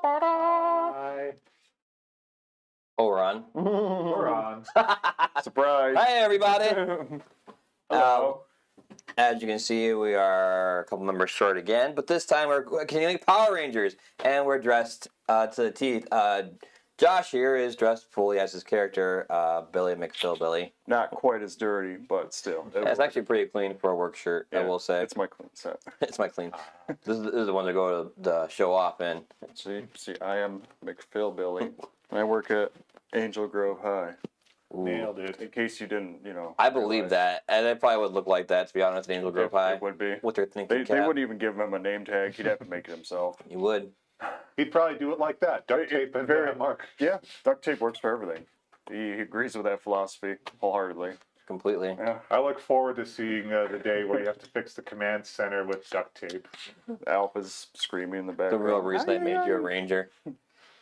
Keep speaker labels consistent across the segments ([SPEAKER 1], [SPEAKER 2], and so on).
[SPEAKER 1] Hi.
[SPEAKER 2] Oh, we're on.
[SPEAKER 1] We're on.
[SPEAKER 3] Surprise.
[SPEAKER 2] Hi, everybody.
[SPEAKER 3] Hello.
[SPEAKER 2] As you can see, we are a couple members short again, but this time we're continuing Power Rangers, and we're dressed to the teeth. Josh here is dressed fully as his character, Billy McPhilbilly.
[SPEAKER 3] Not quite as dirty, but still.
[SPEAKER 2] It's actually pretty clean for a work shirt, I will say.
[SPEAKER 3] It's my clean set.
[SPEAKER 2] It's my clean. This is the one to go to the show off in.
[SPEAKER 3] See, I am McPhilbilly. I work at Angel Grove High.
[SPEAKER 2] Ooh.
[SPEAKER 1] Nailed it.
[SPEAKER 3] In case you didn't,
[SPEAKER 2] I believe that, and it probably would look like that, to be honest, at Angel Grove High.
[SPEAKER 3] It would be.
[SPEAKER 2] With their thinking
[SPEAKER 3] They wouldn't even give him a name tag. He'd have to make it himself.
[SPEAKER 2] You would.
[SPEAKER 1] He'd probably do it like that. Duct tape and mark.
[SPEAKER 3] Yeah, duct tape works for everything. He agrees with that philosophy wholeheartedly.
[SPEAKER 2] Completely.
[SPEAKER 1] Yeah, I look forward to seeing the day where you have to fix the command center with duct tape.
[SPEAKER 3] Alpha's screaming in the
[SPEAKER 2] The
[SPEAKER 3] background.
[SPEAKER 2] real reason I made you a ranger.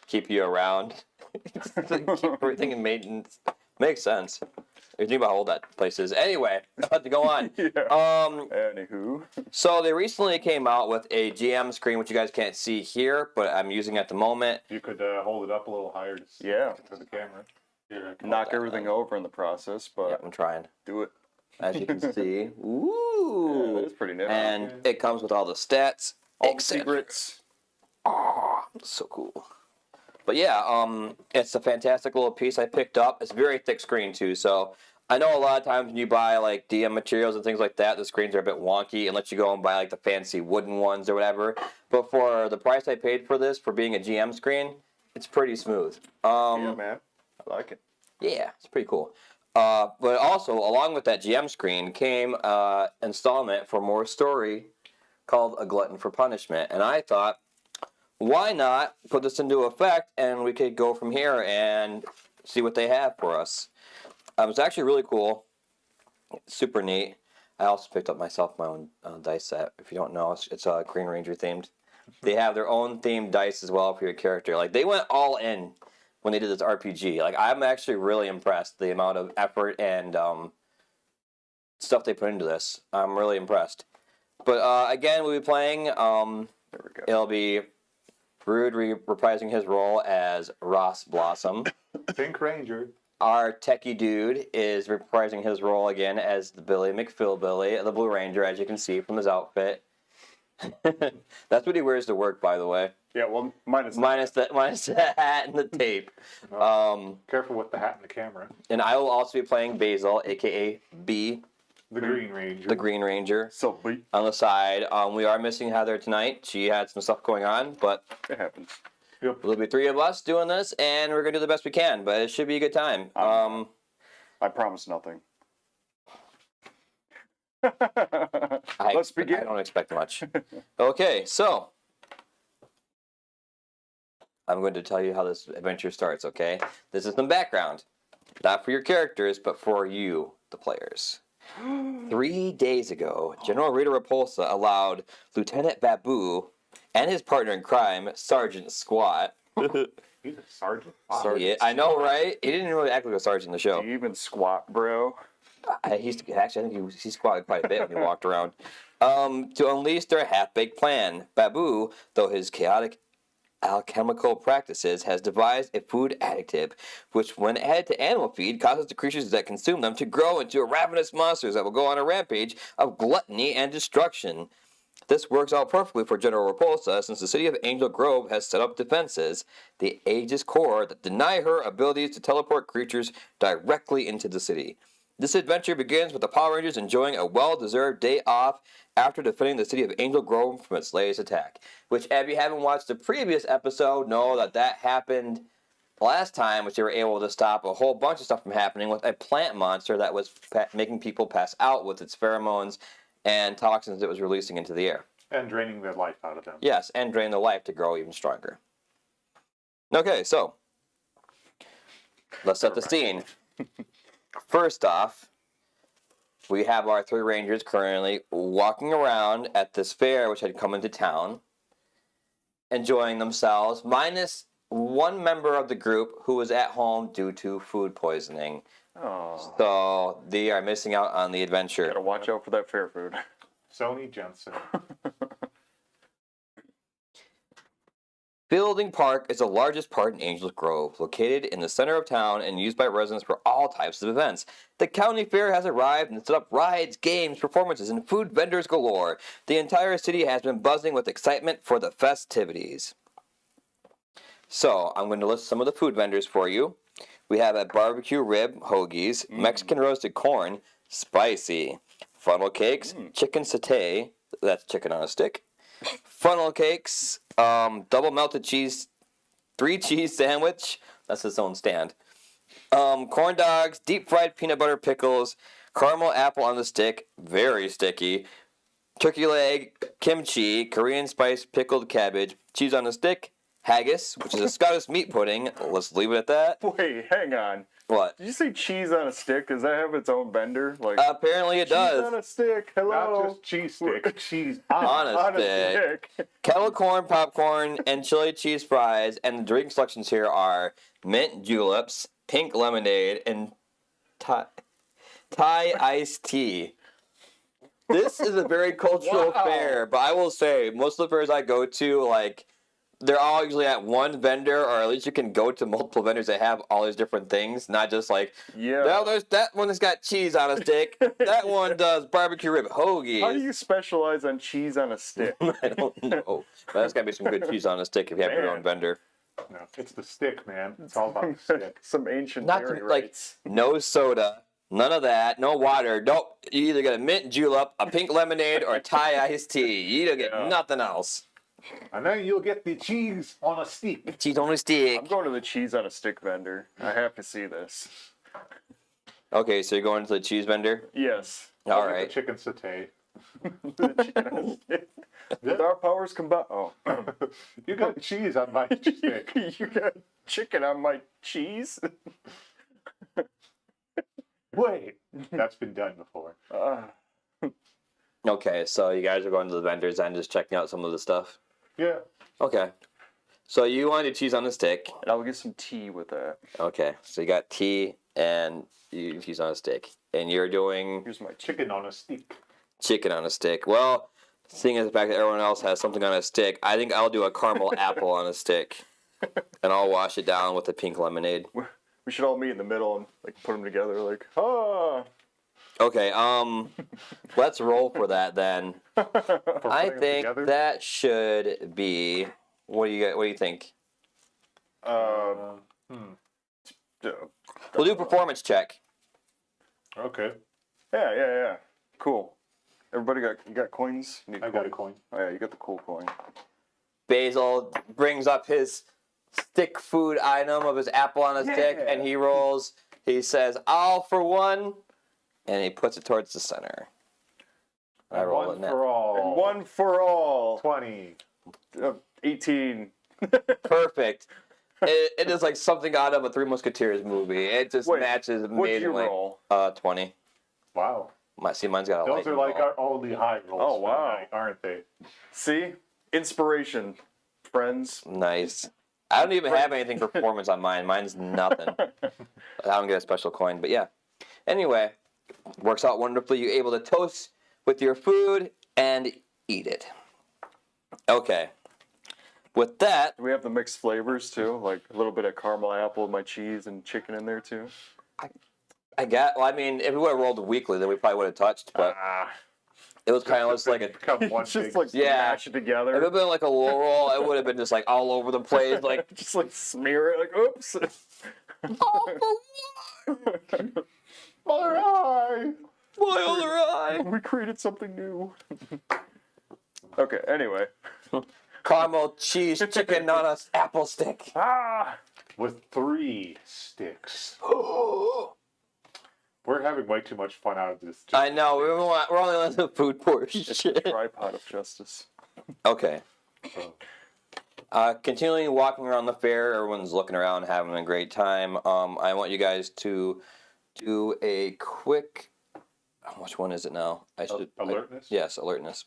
[SPEAKER 2] Keep you around. Keep everything in maintenance. Makes sense. You think about how old that place is. Anyway, about to go on.
[SPEAKER 3] Yeah. Anywho.
[SPEAKER 2] So they recently came out with a GM screen, which you guys can't see here, but I'm using at the moment.
[SPEAKER 1] You could hold it up a little higher to see to the camera. Here,
[SPEAKER 3] Knock everything over in the process, but
[SPEAKER 2] Yeah, I'm trying.
[SPEAKER 3] do it.
[SPEAKER 2] As you can see. Ooh.
[SPEAKER 3] Yeah, that's pretty nifty.
[SPEAKER 2] And it comes with all the stats.
[SPEAKER 3] All the
[SPEAKER 2] etc.
[SPEAKER 3] secrets.
[SPEAKER 2] Oh, so cool. But yeah, it's a fantastic little piece I picked up. It's a very thick screen too, so I know a lot of times when you buy like DM materials and things like that, the screens are a bit wonky unless you go and buy like the fancy wooden ones or whatever. But for the price I paid for this, for being a GM screen, it's pretty smooth.
[SPEAKER 3] Yeah, man. I like it.
[SPEAKER 2] Yeah, it's pretty cool. But also, along with that GM screen came installment for more story called A Glutton for Punishment. And I thought, why not put this into effect and we could go from here and see what they have for us. It's actually really cool. Super neat. I also picked up myself my own dice set. If you don't know, it's Green Ranger themed. They have their own themed dice as well for your character. Like, they went all in when they did this RPG. Like, I'm actually really impressed the amount of effort and stuff they put into this. I'm really impressed. But again, we'll be playing.
[SPEAKER 3] There we go.
[SPEAKER 2] It'll be Rude reprising his role as Ross Blossom.
[SPEAKER 1] Pink Ranger.
[SPEAKER 2] Our techie dude is reprising his role again as the Billy McPhilbilly, the Blue Ranger, as you can see from his outfit. That's what he wears to work, by the way.
[SPEAKER 3] Yeah, well, minus
[SPEAKER 2] the hat and the tape.
[SPEAKER 1] Careful with the hat and the camera.
[SPEAKER 2] And I will also be playing Basil, aka B,
[SPEAKER 1] The Green Ranger.
[SPEAKER 2] the Green Ranger,
[SPEAKER 3] So, but
[SPEAKER 2] on the side. We are missing Heather tonight. She had some stuff going on, but
[SPEAKER 3] it happens.
[SPEAKER 1] Yep.
[SPEAKER 2] there'll be three of us doing this, and we're gonna do the best we can. But it should be a good time.
[SPEAKER 3] I promise nothing. Let's begin.
[SPEAKER 2] I don't expect much. Okay, so I'm going to tell you how this adventure starts, okay? This is some background. Not for your characters, but for you, the players. 3 days ago, General Rita Repulsa allowed Lieutenant Babu and his partner in crime, Sergeant Squat.
[SPEAKER 1] He's a sergeant. Wow.
[SPEAKER 3] Sergeant
[SPEAKER 2] Yeah, I know, right? He didn't really act like a sergeant in the show.
[SPEAKER 3] Do you even squat, bro?
[SPEAKER 2] I think he squatted quite a bit when he walked around. To unleash their half-baked plan, Babu, though his chaotic alchemical practices, has devised a food additive, which, when added to animal feed, causes the creatures that consume them to grow into ravenous monsters that will go on a rampage of gluttony and destruction. This works out perfectly for General Repulsa, since the city of Angel Grove has set up defenses, the Aegis Core, that deny her abilities to teleport creatures directly into the city. This adventure begins with the Power Rangers enjoying a well-deserved day off after defending the city of Angel Grove from its latest attack. Which, if you haven't watched the previous episode, know that happened last time, which they were able to stop a whole bunch of stuff from happening with a plant monster that was making people pass out with its pheromones and toxins it was releasing into the air.
[SPEAKER 1] And draining the life out of them.
[SPEAKER 2] Yes, and drain their life to grow even stronger. Okay, so let's set the scene. First off, we have our three Rangers currently walking around at this fair which had come into town, enjoying themselves, minus one member of the group who was at home due to food poisoning.
[SPEAKER 3] Oh.
[SPEAKER 2] So they are missing out on the adventure.
[SPEAKER 3] Gotta watch out for that fair food.
[SPEAKER 1] Sony Jensen.
[SPEAKER 2] Fielding Park is the largest park in Angels Grove, located in the center of town and used by residents for all types of events. The county fair has arrived and set up rides, games, performances, and food vendors galore. The entire city has been buzzing with excitement for the festivities. So, I'm going to list some of the food vendors for you. We have a barbecue rib, hoagies, Mexican roasted corn, spicy, funnel cakes, chicken satay, that's chicken on a stick, funnel cakes, double melted cheese, 3-cheese sandwich, that's its own stand, corn dogs, deep fried peanut butter pickles, caramel apple on the stick, very sticky, turkey leg, kimchi, Korean spice pickled cabbage, cheese on a stick, haggis, which is a Scottish meat pudding. Let's leave it at that.
[SPEAKER 3] Wait, hang on.
[SPEAKER 2] What?
[SPEAKER 3] Did you say cheese on a stick? Does that have its own vendor? Like
[SPEAKER 2] Apparently it
[SPEAKER 3] cheese
[SPEAKER 2] does.
[SPEAKER 3] on a stick. Hello.
[SPEAKER 1] Not just cheese stick, cheese
[SPEAKER 2] On a
[SPEAKER 3] on
[SPEAKER 2] stick.
[SPEAKER 3] stick.
[SPEAKER 2] Kettle corn, popcorn, and chili cheese fries. And the drink selections here are mint juleps, pink lemonade, and Thai iced tea. This is a very cultural
[SPEAKER 3] Wow.
[SPEAKER 2] fair, but I will say most of the fairs I go to, like, they're all usually at one vendor, or at least you can go to multiple vendors that have all these different things, not just like,
[SPEAKER 3] Yeah.
[SPEAKER 2] well, there's that one that's got cheese on a stick. That one does barbecue rib hoagies.
[SPEAKER 3] How do you specialize on cheese on a stick?
[SPEAKER 2] I don't know. But that's got to be some good cheese on a stick if you have your
[SPEAKER 3] Man.
[SPEAKER 2] own vendor.
[SPEAKER 1] No, it's the stick, man. It's all about the stick.
[SPEAKER 3] Some ancient
[SPEAKER 2] Not
[SPEAKER 3] dairy
[SPEAKER 2] to, like,
[SPEAKER 3] rights.
[SPEAKER 2] no soda, none of that, no water. Nope. You either get a mint julep, a pink lemonade, or a Thai iced tea. You don't get
[SPEAKER 3] Yeah.
[SPEAKER 2] nothing else.
[SPEAKER 1] And then you'll get the cheese on a stick.
[SPEAKER 2] Cheese on a stick.
[SPEAKER 3] I'm going to the cheese on a stick vendor. I have to see this.
[SPEAKER 2] Okay, so you're going to the cheese vendor?
[SPEAKER 3] Yes.
[SPEAKER 2] All
[SPEAKER 1] I'll get
[SPEAKER 2] right.
[SPEAKER 1] the chicken satay.
[SPEAKER 3] The chicken on a stick. With our powers combined. Oh.
[SPEAKER 1] You got cheese on my stick.
[SPEAKER 3] You got chicken on my cheese?
[SPEAKER 1] Wait, that's been done before.
[SPEAKER 2] Okay, so you guys are going to the vendors and just checking out some of the stuff?
[SPEAKER 1] Yeah.
[SPEAKER 2] Okay. So you wanted cheese on a stick.
[SPEAKER 3] And I'll get some tea with that.
[SPEAKER 2] Okay, so you got tea and cheese on a stick. And you're doing
[SPEAKER 3] Here's my
[SPEAKER 1] Chicken on a stick.
[SPEAKER 2] chicken on a stick. Well, seeing as the fact that everyone else has something on a stick, I think I'll do a caramel apple on a stick. And I'll wash it down with a pink lemonade.
[SPEAKER 3] We should all meet in the middle and like put them together. Like, ah.
[SPEAKER 2] Okay, let's roll for that then.
[SPEAKER 1] For
[SPEAKER 2] I
[SPEAKER 1] putting them
[SPEAKER 2] think
[SPEAKER 1] together.
[SPEAKER 2] that should be. What do you think?
[SPEAKER 3] Uh,
[SPEAKER 2] We'll do performance check.
[SPEAKER 1] Okay,
[SPEAKER 3] yeah. Cool. Everybody you got coins? Need
[SPEAKER 1] I got a coin.
[SPEAKER 3] Oh yeah, you got the cool coin.
[SPEAKER 2] Basil brings up his stick food item of his apple on a stick,
[SPEAKER 3] Yeah.
[SPEAKER 2] and he rolls. He says, "All for one," and he puts it towards the center. I roll
[SPEAKER 1] One
[SPEAKER 2] it now.
[SPEAKER 1] for all.
[SPEAKER 3] And one for all.
[SPEAKER 1] 20.
[SPEAKER 3] 18.
[SPEAKER 2] Perfect. It is like something out of a Three Musketeers movie. It just
[SPEAKER 3] Wait,
[SPEAKER 2] matches
[SPEAKER 3] What'd you
[SPEAKER 2] amazingly.
[SPEAKER 3] roll?
[SPEAKER 2] 20.
[SPEAKER 1] Wow.
[SPEAKER 2] See, mine's got a
[SPEAKER 1] Those are
[SPEAKER 2] lightning
[SPEAKER 1] like
[SPEAKER 2] roll.
[SPEAKER 1] our only high rolls
[SPEAKER 3] Oh,
[SPEAKER 1] for the
[SPEAKER 3] wow.
[SPEAKER 1] night, aren't they?
[SPEAKER 3] See? Inspiration, friends.
[SPEAKER 2] Nice. I don't even have anything for performance on mine. Mine's nothing. I don't get a special coin, but yeah. Anyway, works out wonderfully. You're able to toast with your food and eat it. Okay. With that,
[SPEAKER 3] Do we have the mixed flavors too? Like a little bit of caramel apple, my cheese, and chicken in there too?
[SPEAKER 2] I mean, if we would have rolled weekly, then we probably would have touched, but it was kind of just like a.
[SPEAKER 1] Become one
[SPEAKER 3] It's just
[SPEAKER 1] big
[SPEAKER 3] like
[SPEAKER 2] Yeah.
[SPEAKER 3] mash it
[SPEAKER 2] If it
[SPEAKER 3] together.
[SPEAKER 2] had been like a low roll, it would have been just like all over the place. Like,
[SPEAKER 3] just like smear it. Like, oops.
[SPEAKER 1] Mother eye!
[SPEAKER 2] my other eye.
[SPEAKER 3] We created something new. Okay. Anyway.
[SPEAKER 2] Caramel cheese chicken on a apple stick.
[SPEAKER 1] With 3 sticks. We're having way too much fun out of this.
[SPEAKER 2] I know, we're only on the food portion.
[SPEAKER 3] Tripod of justice.
[SPEAKER 2] Okay.
[SPEAKER 1] So,
[SPEAKER 2] Continuing walking around the fair, everyone's looking around, having a great time. I want you guys to do a quick. Which one is it now?
[SPEAKER 1] alertness?
[SPEAKER 2] Yes, alertness.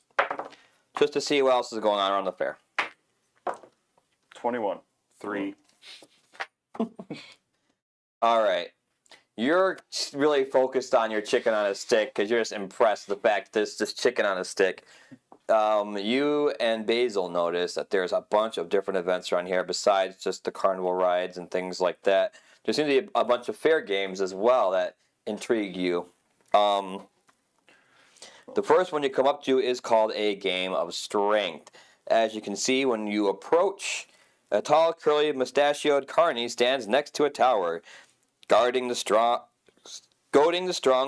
[SPEAKER 2] Just to see what else is going on around the fair.
[SPEAKER 3] 21.
[SPEAKER 1] 3.
[SPEAKER 2] All right. You're really focused on your chicken on a stick because you're just impressed with the fact that there's this chicken on a stick. you and Basil notice that there's a bunch of different events around here besides just the carnival rides and things like that. There seems to be a bunch of fair games as well that intrigue you. The first one you come up to is called a game of strength. As you can see, when you approach, a tall, curly, mustachioed carny stands next to a tower, goading the strong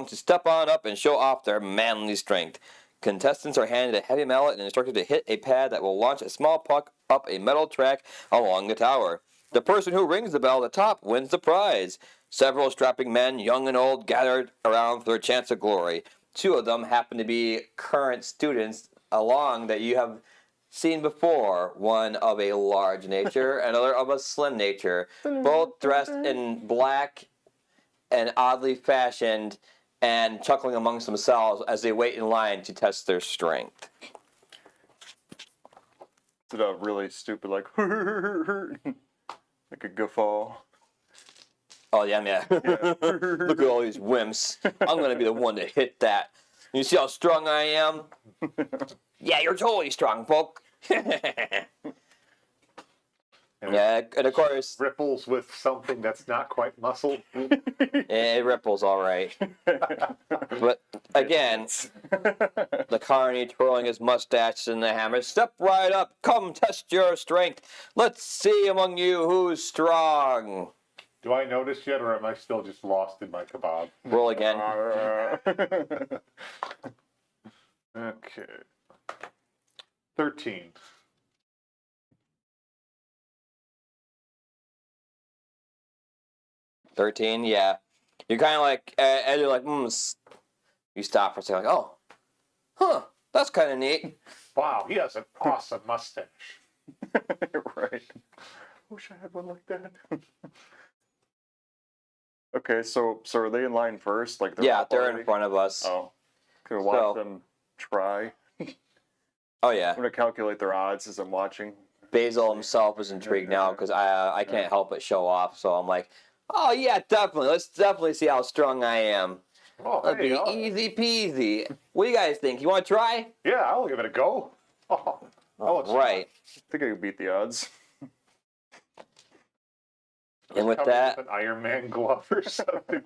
[SPEAKER 2] to step on up and show off their manly strength. Contestants are handed a heavy mallet and instructed to hit a pad that will launch a small puck up a metal track along the tower. The person who rings the bell at the top wins the prize. Several strapping men, young and old, gathered around for their chance of glory. Two of them happen to be current students along that you have seen before. One of a large nature, another of a slim nature. Both dressed in black and oddly fashioned and chuckling amongst themselves as they wait in line to test their strength.
[SPEAKER 3] Is it a really stupid, like, like a guffaw?
[SPEAKER 2] Oh, yeah. Look at all these wimps. I'm going to be the one to hit that. You see how strong I am? Yeah, you're totally strong, folk. Yeah, and of course...
[SPEAKER 1] Ripples with something that's not quite muscle.
[SPEAKER 2] It ripples all right. But, again, the carny twirling his mustache and the hammer. Step right up. Come test your strength. Let's see among you who's strong.
[SPEAKER 1] Do I notice yet, or am I still just lost in my kebab?
[SPEAKER 2] Roll again.
[SPEAKER 1] Okay. 13.
[SPEAKER 2] 13, yeah. You're kind of like, and you're like, you stop for a second, like, that's kind of neat.
[SPEAKER 1] Wow, he has an awesome mustache.
[SPEAKER 3] Right. Wish I had one like that. Okay, so are they in line first? Like
[SPEAKER 2] Yeah, they're
[SPEAKER 3] already
[SPEAKER 2] in front of us.
[SPEAKER 3] Oh, can we watch them try?
[SPEAKER 2] Oh, yeah.
[SPEAKER 3] I'm gonna calculate their odds as I'm watching.
[SPEAKER 2] Basil himself is intrigued now because I can't help but show off. So I'm like, oh, yeah, definitely. Let's definitely see how strong I am.
[SPEAKER 1] Oh,
[SPEAKER 2] That'd be easy peasy. What do you guys think? You want to try?
[SPEAKER 1] Yeah, I'll give it a go. Oh,
[SPEAKER 2] Right.
[SPEAKER 3] I think I can beat the odds.
[SPEAKER 2] And with
[SPEAKER 1] covered
[SPEAKER 2] that,
[SPEAKER 1] with an Iron Man glove or something.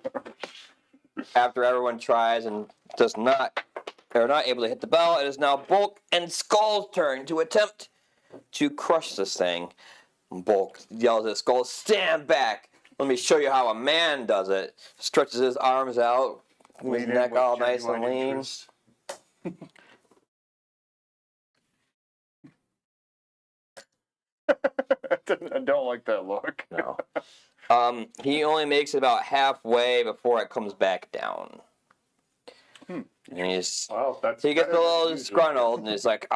[SPEAKER 2] after everyone tries and they're not able to hit the bell, it is now Bulk and Skull's turn to attempt to crush this thing. Bulk yells at Skull, "Stand back! Let me show you how a man does it." Stretches his arms out, his neck all nice and lean.
[SPEAKER 3] I don't like that look.
[SPEAKER 2] No. He only makes it about halfway before it comes back down. And
[SPEAKER 1] Well, that's
[SPEAKER 2] he gets a
[SPEAKER 1] better than
[SPEAKER 2] little
[SPEAKER 1] usual.
[SPEAKER 2] disgruntled and he's like,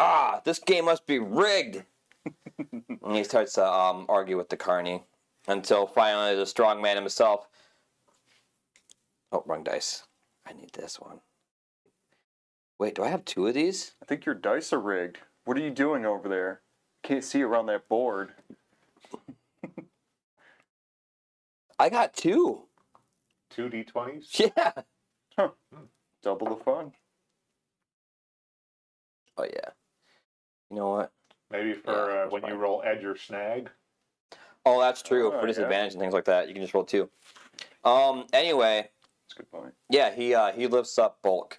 [SPEAKER 2] this game must be rigged. And he starts to argue with the carny until finally the strong man himself. Oh, wrong dice. I need this one. Wait, do I have two of these?
[SPEAKER 3] I think your dice are rigged. What are you doing over there? Can't see around that board.
[SPEAKER 2] I got two.
[SPEAKER 1] 2 D20s?
[SPEAKER 2] Yeah.
[SPEAKER 3] Huh. Double the fun.
[SPEAKER 2] Oh, yeah. You know what?
[SPEAKER 1] Maybe for
[SPEAKER 2] Yeah,
[SPEAKER 1] when
[SPEAKER 2] that's
[SPEAKER 1] you
[SPEAKER 2] fine.
[SPEAKER 1] roll edge or snag.
[SPEAKER 2] Oh, that's true.
[SPEAKER 3] Oh,
[SPEAKER 2] For
[SPEAKER 3] yeah.
[SPEAKER 2] disadvantage and things like that, you can just roll two. Anyway,
[SPEAKER 3] That's a good point.
[SPEAKER 2] yeah, he lifts up Bulk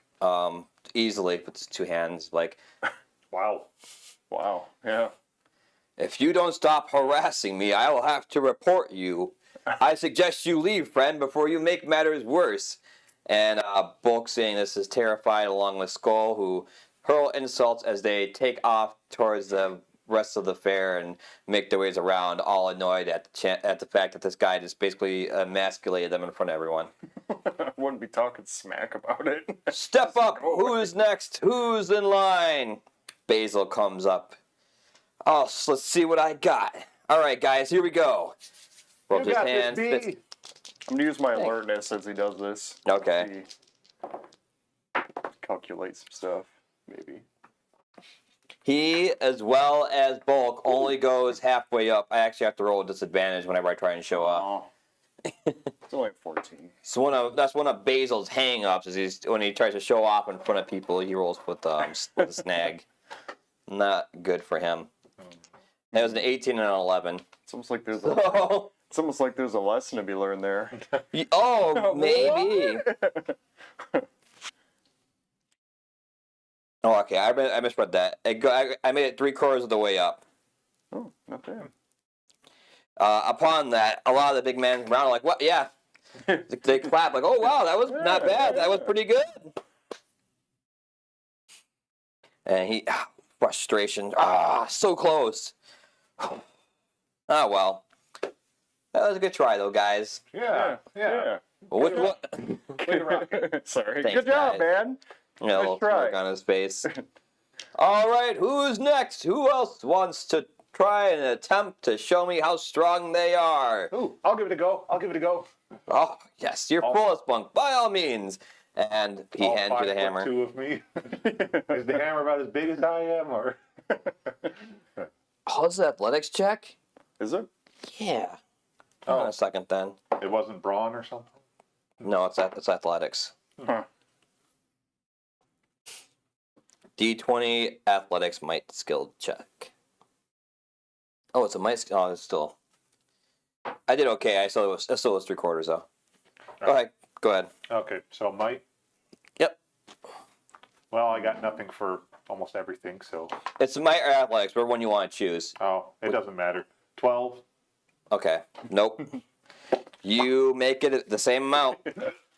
[SPEAKER 2] easily with his two hands. Like,
[SPEAKER 1] Wow.
[SPEAKER 3] Wow. Yeah.
[SPEAKER 2] if you don't stop harassing me, I will have to report you. I suggest you leave, friend, before you make matters worse. And Bulk, seeing this, is terrified, along with Skull, who hurl insults as they take off towards the rest of the fair and make their ways around, all annoyed at the fact that this guy just basically emasculated them in front of everyone.
[SPEAKER 3] I wouldn't be talking smack about it.
[SPEAKER 2] Step up! Who's next? Who's in line? Basil comes up. Oh, so let's see what I got. All right, guys, here we go. Rubs
[SPEAKER 1] You
[SPEAKER 2] his
[SPEAKER 1] got this,
[SPEAKER 2] hands.
[SPEAKER 1] B.
[SPEAKER 2] fist-
[SPEAKER 3] I'm gonna use my
[SPEAKER 2] Thanks.
[SPEAKER 3] alertness as he does this.
[SPEAKER 2] Okay.
[SPEAKER 3] Calculate some stuff, maybe.
[SPEAKER 2] He, as well as Bulk, only goes halfway up. I actually have to roll a disadvantage whenever I try and show up.
[SPEAKER 3] Oh. It's only 14.
[SPEAKER 2] So that's one of Basil's hang-ups is when he tries to show off in front of people, he rolls with a snag. Not good for him. It was an 18 and an 11.
[SPEAKER 3] It's almost like there's
[SPEAKER 2] So,
[SPEAKER 3] it's almost like there's a lesson to be learned there.
[SPEAKER 2] oh, maybe. Oh, okay. I misread that. I made it 3/4 of the way up.
[SPEAKER 3] Oh, not bad.
[SPEAKER 2] Upon that, a lot of the big men around are like, "What? Yeah." They clap like, "Oh wow, that was not bad. That was pretty good." And he, frustration. So close. Oh well. That was a good try though, guys.
[SPEAKER 1] Yeah.
[SPEAKER 2] Well, what?
[SPEAKER 1] Way to rock it.
[SPEAKER 3] Sorry.
[SPEAKER 2] Thanks,
[SPEAKER 3] Good job,
[SPEAKER 2] guys.
[SPEAKER 3] man.
[SPEAKER 2] You know, a little
[SPEAKER 3] Nice try.
[SPEAKER 2] smirk on his face. All right, who's next? Who else wants to try and attempt to show me how strong they are?
[SPEAKER 1] Ooh, I'll give it a go.
[SPEAKER 2] Oh, yes, you're full of spunk, by all means. And he
[SPEAKER 1] All
[SPEAKER 2] hands you the hammer.
[SPEAKER 1] 5'2" of me. Is the hammer about as big as I am, or?
[SPEAKER 2] Oh, this is an athletics check?
[SPEAKER 3] Is it?
[SPEAKER 2] Yeah. Hold on a second then.
[SPEAKER 1] It wasn't brawn or something.
[SPEAKER 2] No, it's athletics.
[SPEAKER 3] Huh.
[SPEAKER 2] D20 athletics might skill check. Oh, it's a might skill. Oh, it's still. I did okay. I still was 3/4 though. Go ahead.
[SPEAKER 1] Okay, so might.
[SPEAKER 2] Yep.
[SPEAKER 1] Well, I got nothing for almost everything, so.
[SPEAKER 2] It's might or athletics, whichever one you want to choose.
[SPEAKER 1] Oh, it doesn't matter. 12.
[SPEAKER 2] Okay. Nope. You make it the same amount.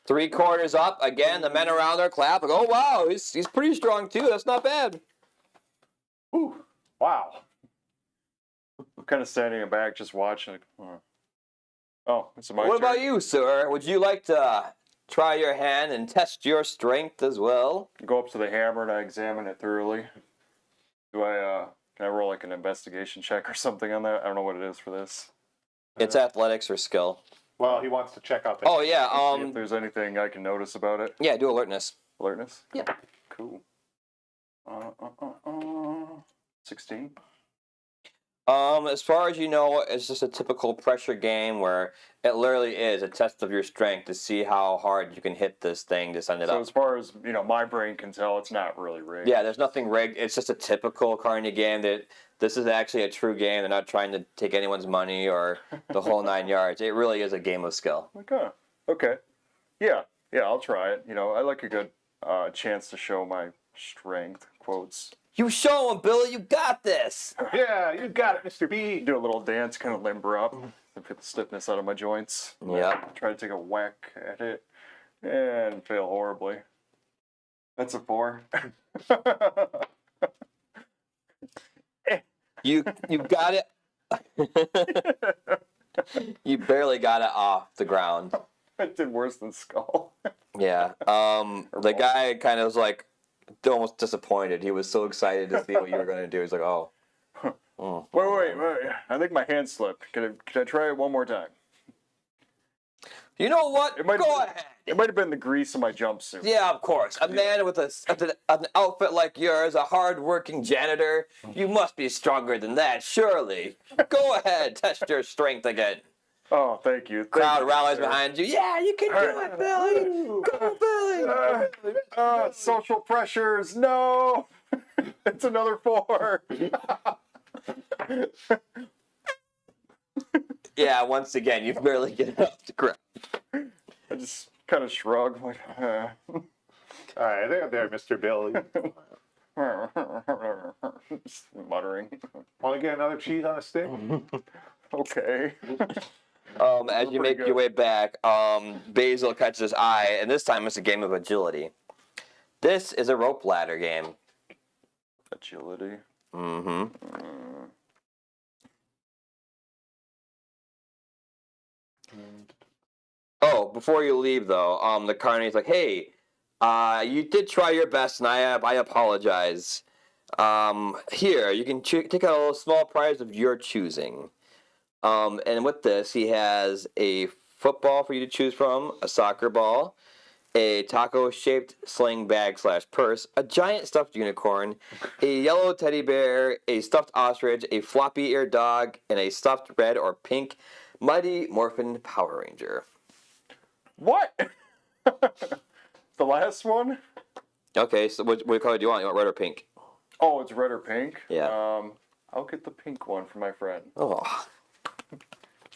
[SPEAKER 2] 3/4 up. Again, the men around there clap. Like, oh, wow, he's pretty strong, too. That's not bad.
[SPEAKER 1] Ooh, wow.
[SPEAKER 3] I'm kind of standing in back, just watching. Oh, it's my
[SPEAKER 2] What
[SPEAKER 3] turn.
[SPEAKER 2] about you, sir? Would you like to try your hand and test your strength as well?
[SPEAKER 3] Go up to the hammer and I examine it thoroughly. Can I roll like an investigation check or something on that? I don't know what it is for this.
[SPEAKER 2] It's athletics or skill.
[SPEAKER 1] Well, he wants to check out the.
[SPEAKER 2] Oh, yeah.
[SPEAKER 3] See if there's anything I can notice about it.
[SPEAKER 2] Yeah, do alertness.
[SPEAKER 3] Alertness?
[SPEAKER 2] Yeah.
[SPEAKER 3] Cool. 16.
[SPEAKER 2] As far as you know, it's just a typical pressure game where it literally is a test of your strength to see how hard you can hit this thing to send it
[SPEAKER 3] So
[SPEAKER 2] up.
[SPEAKER 3] as far as, my brain can tell, it's not really rigged.
[SPEAKER 2] Yeah, there's nothing rigged. It's just a typical carny game that this is actually a true game. They're not trying to take anyone's money or the whole 9 yards. It really is a game of skill.
[SPEAKER 3] Okay. Yeah, I'll try it. I like a good chance to show my strength, quotes.
[SPEAKER 2] You show him, Billy. You got this.
[SPEAKER 1] Yeah, you got it, Mr. B.
[SPEAKER 3] Do a little dance, kind of limber up, and get the stiffness out of my joints.
[SPEAKER 2] Yep.
[SPEAKER 3] Try to take a whack at it, and fail horribly. That's a 4.
[SPEAKER 2] You got it. You barely got it off the ground.
[SPEAKER 3] I did worse than Skull.
[SPEAKER 2] Yeah. The guy kind of was like almost disappointed. He was so excited to see what you were going to do. He's like, oh.
[SPEAKER 3] Wait. I think my hand slipped. Can I try it one more time?
[SPEAKER 2] You know what? Go ahead.
[SPEAKER 3] It might have been the grease of my jumpsuit.
[SPEAKER 2] Yeah, of course. A man with an outfit like yours, a hard-working janitor, you must be stronger than that, surely. Go ahead, test your strength again.
[SPEAKER 3] Oh, thank you.
[SPEAKER 2] Crowd rallies behind you. Yeah, you can do it, Billy. Go, Billy.
[SPEAKER 3] Social pressures. No. It's another 4.
[SPEAKER 2] Yeah, once again, you barely get it off the ground.
[SPEAKER 3] I just kind of shrug, like,
[SPEAKER 1] All right, there, Mr. Billy.
[SPEAKER 3] just muttering.
[SPEAKER 1] Want to get another cheese on a stick?
[SPEAKER 3] Okay.
[SPEAKER 2] As you make your way back, Basil catches his eye, and this time it's a game of agility. This is a rope ladder game.
[SPEAKER 3] Agility.
[SPEAKER 2] Mm-hmm. Oh, before you leave, though, the carny's like, hey, you did try your best, and I apologize. Here, you can take out a small prize of your choosing. And with this, he has a football for you to choose from, a soccer ball, a taco-shaped sling bag / purse, a giant stuffed unicorn, a yellow teddy bear, a stuffed ostrich, a floppy-eared dog, and a stuffed red or pink Mighty Morphin Power Ranger.
[SPEAKER 3] What? The last one?
[SPEAKER 2] Okay, so what color do you want? You want red or pink?
[SPEAKER 3] Oh, it's red or pink?
[SPEAKER 2] Yeah.
[SPEAKER 3] I'll get the pink one for my friend.
[SPEAKER 2] Oh.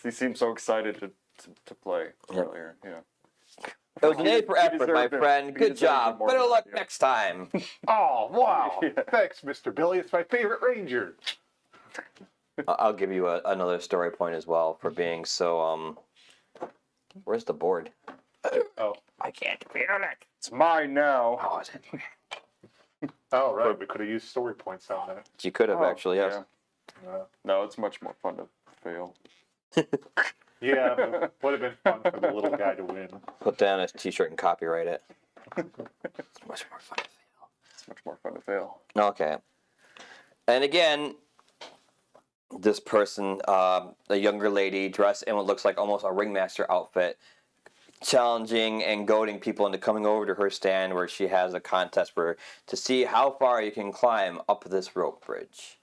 [SPEAKER 3] He seemed so excited to play
[SPEAKER 2] Yep.
[SPEAKER 3] earlier. Yeah.
[SPEAKER 2] It was an A for
[SPEAKER 3] He
[SPEAKER 2] effort, my
[SPEAKER 3] deserved it.
[SPEAKER 2] friend.
[SPEAKER 3] He
[SPEAKER 2] Good
[SPEAKER 3] deserved it
[SPEAKER 2] job.
[SPEAKER 3] more
[SPEAKER 2] Better
[SPEAKER 3] than
[SPEAKER 2] luck
[SPEAKER 3] I do.
[SPEAKER 2] next time.
[SPEAKER 1] Oh, wow.
[SPEAKER 3] Yeah.
[SPEAKER 1] Thanks, Mr. Billy. It's my favorite ranger.
[SPEAKER 2] I'll give you another story point as well for being so, where's the board?
[SPEAKER 1] Oh,
[SPEAKER 2] I can't feel it.
[SPEAKER 3] It's mine now.
[SPEAKER 2] Oh, is it?
[SPEAKER 1] oh right. We could have used story points on that.
[SPEAKER 2] You could have actually, yes.
[SPEAKER 3] Yeah. No, it's much more fun to fail.
[SPEAKER 1] Yeah, but would have been fun for the little guy to win.
[SPEAKER 2] Put down a t-shirt and copyright it. It's much more fun to fail.
[SPEAKER 3] It's much more fun to fail.
[SPEAKER 2] Okay. And again, this person, a younger lady dressed in what looks like almost a ringmaster outfit, challenging and goading people into coming over to her stand where she has a contest to see how far you can climb up this rope bridge.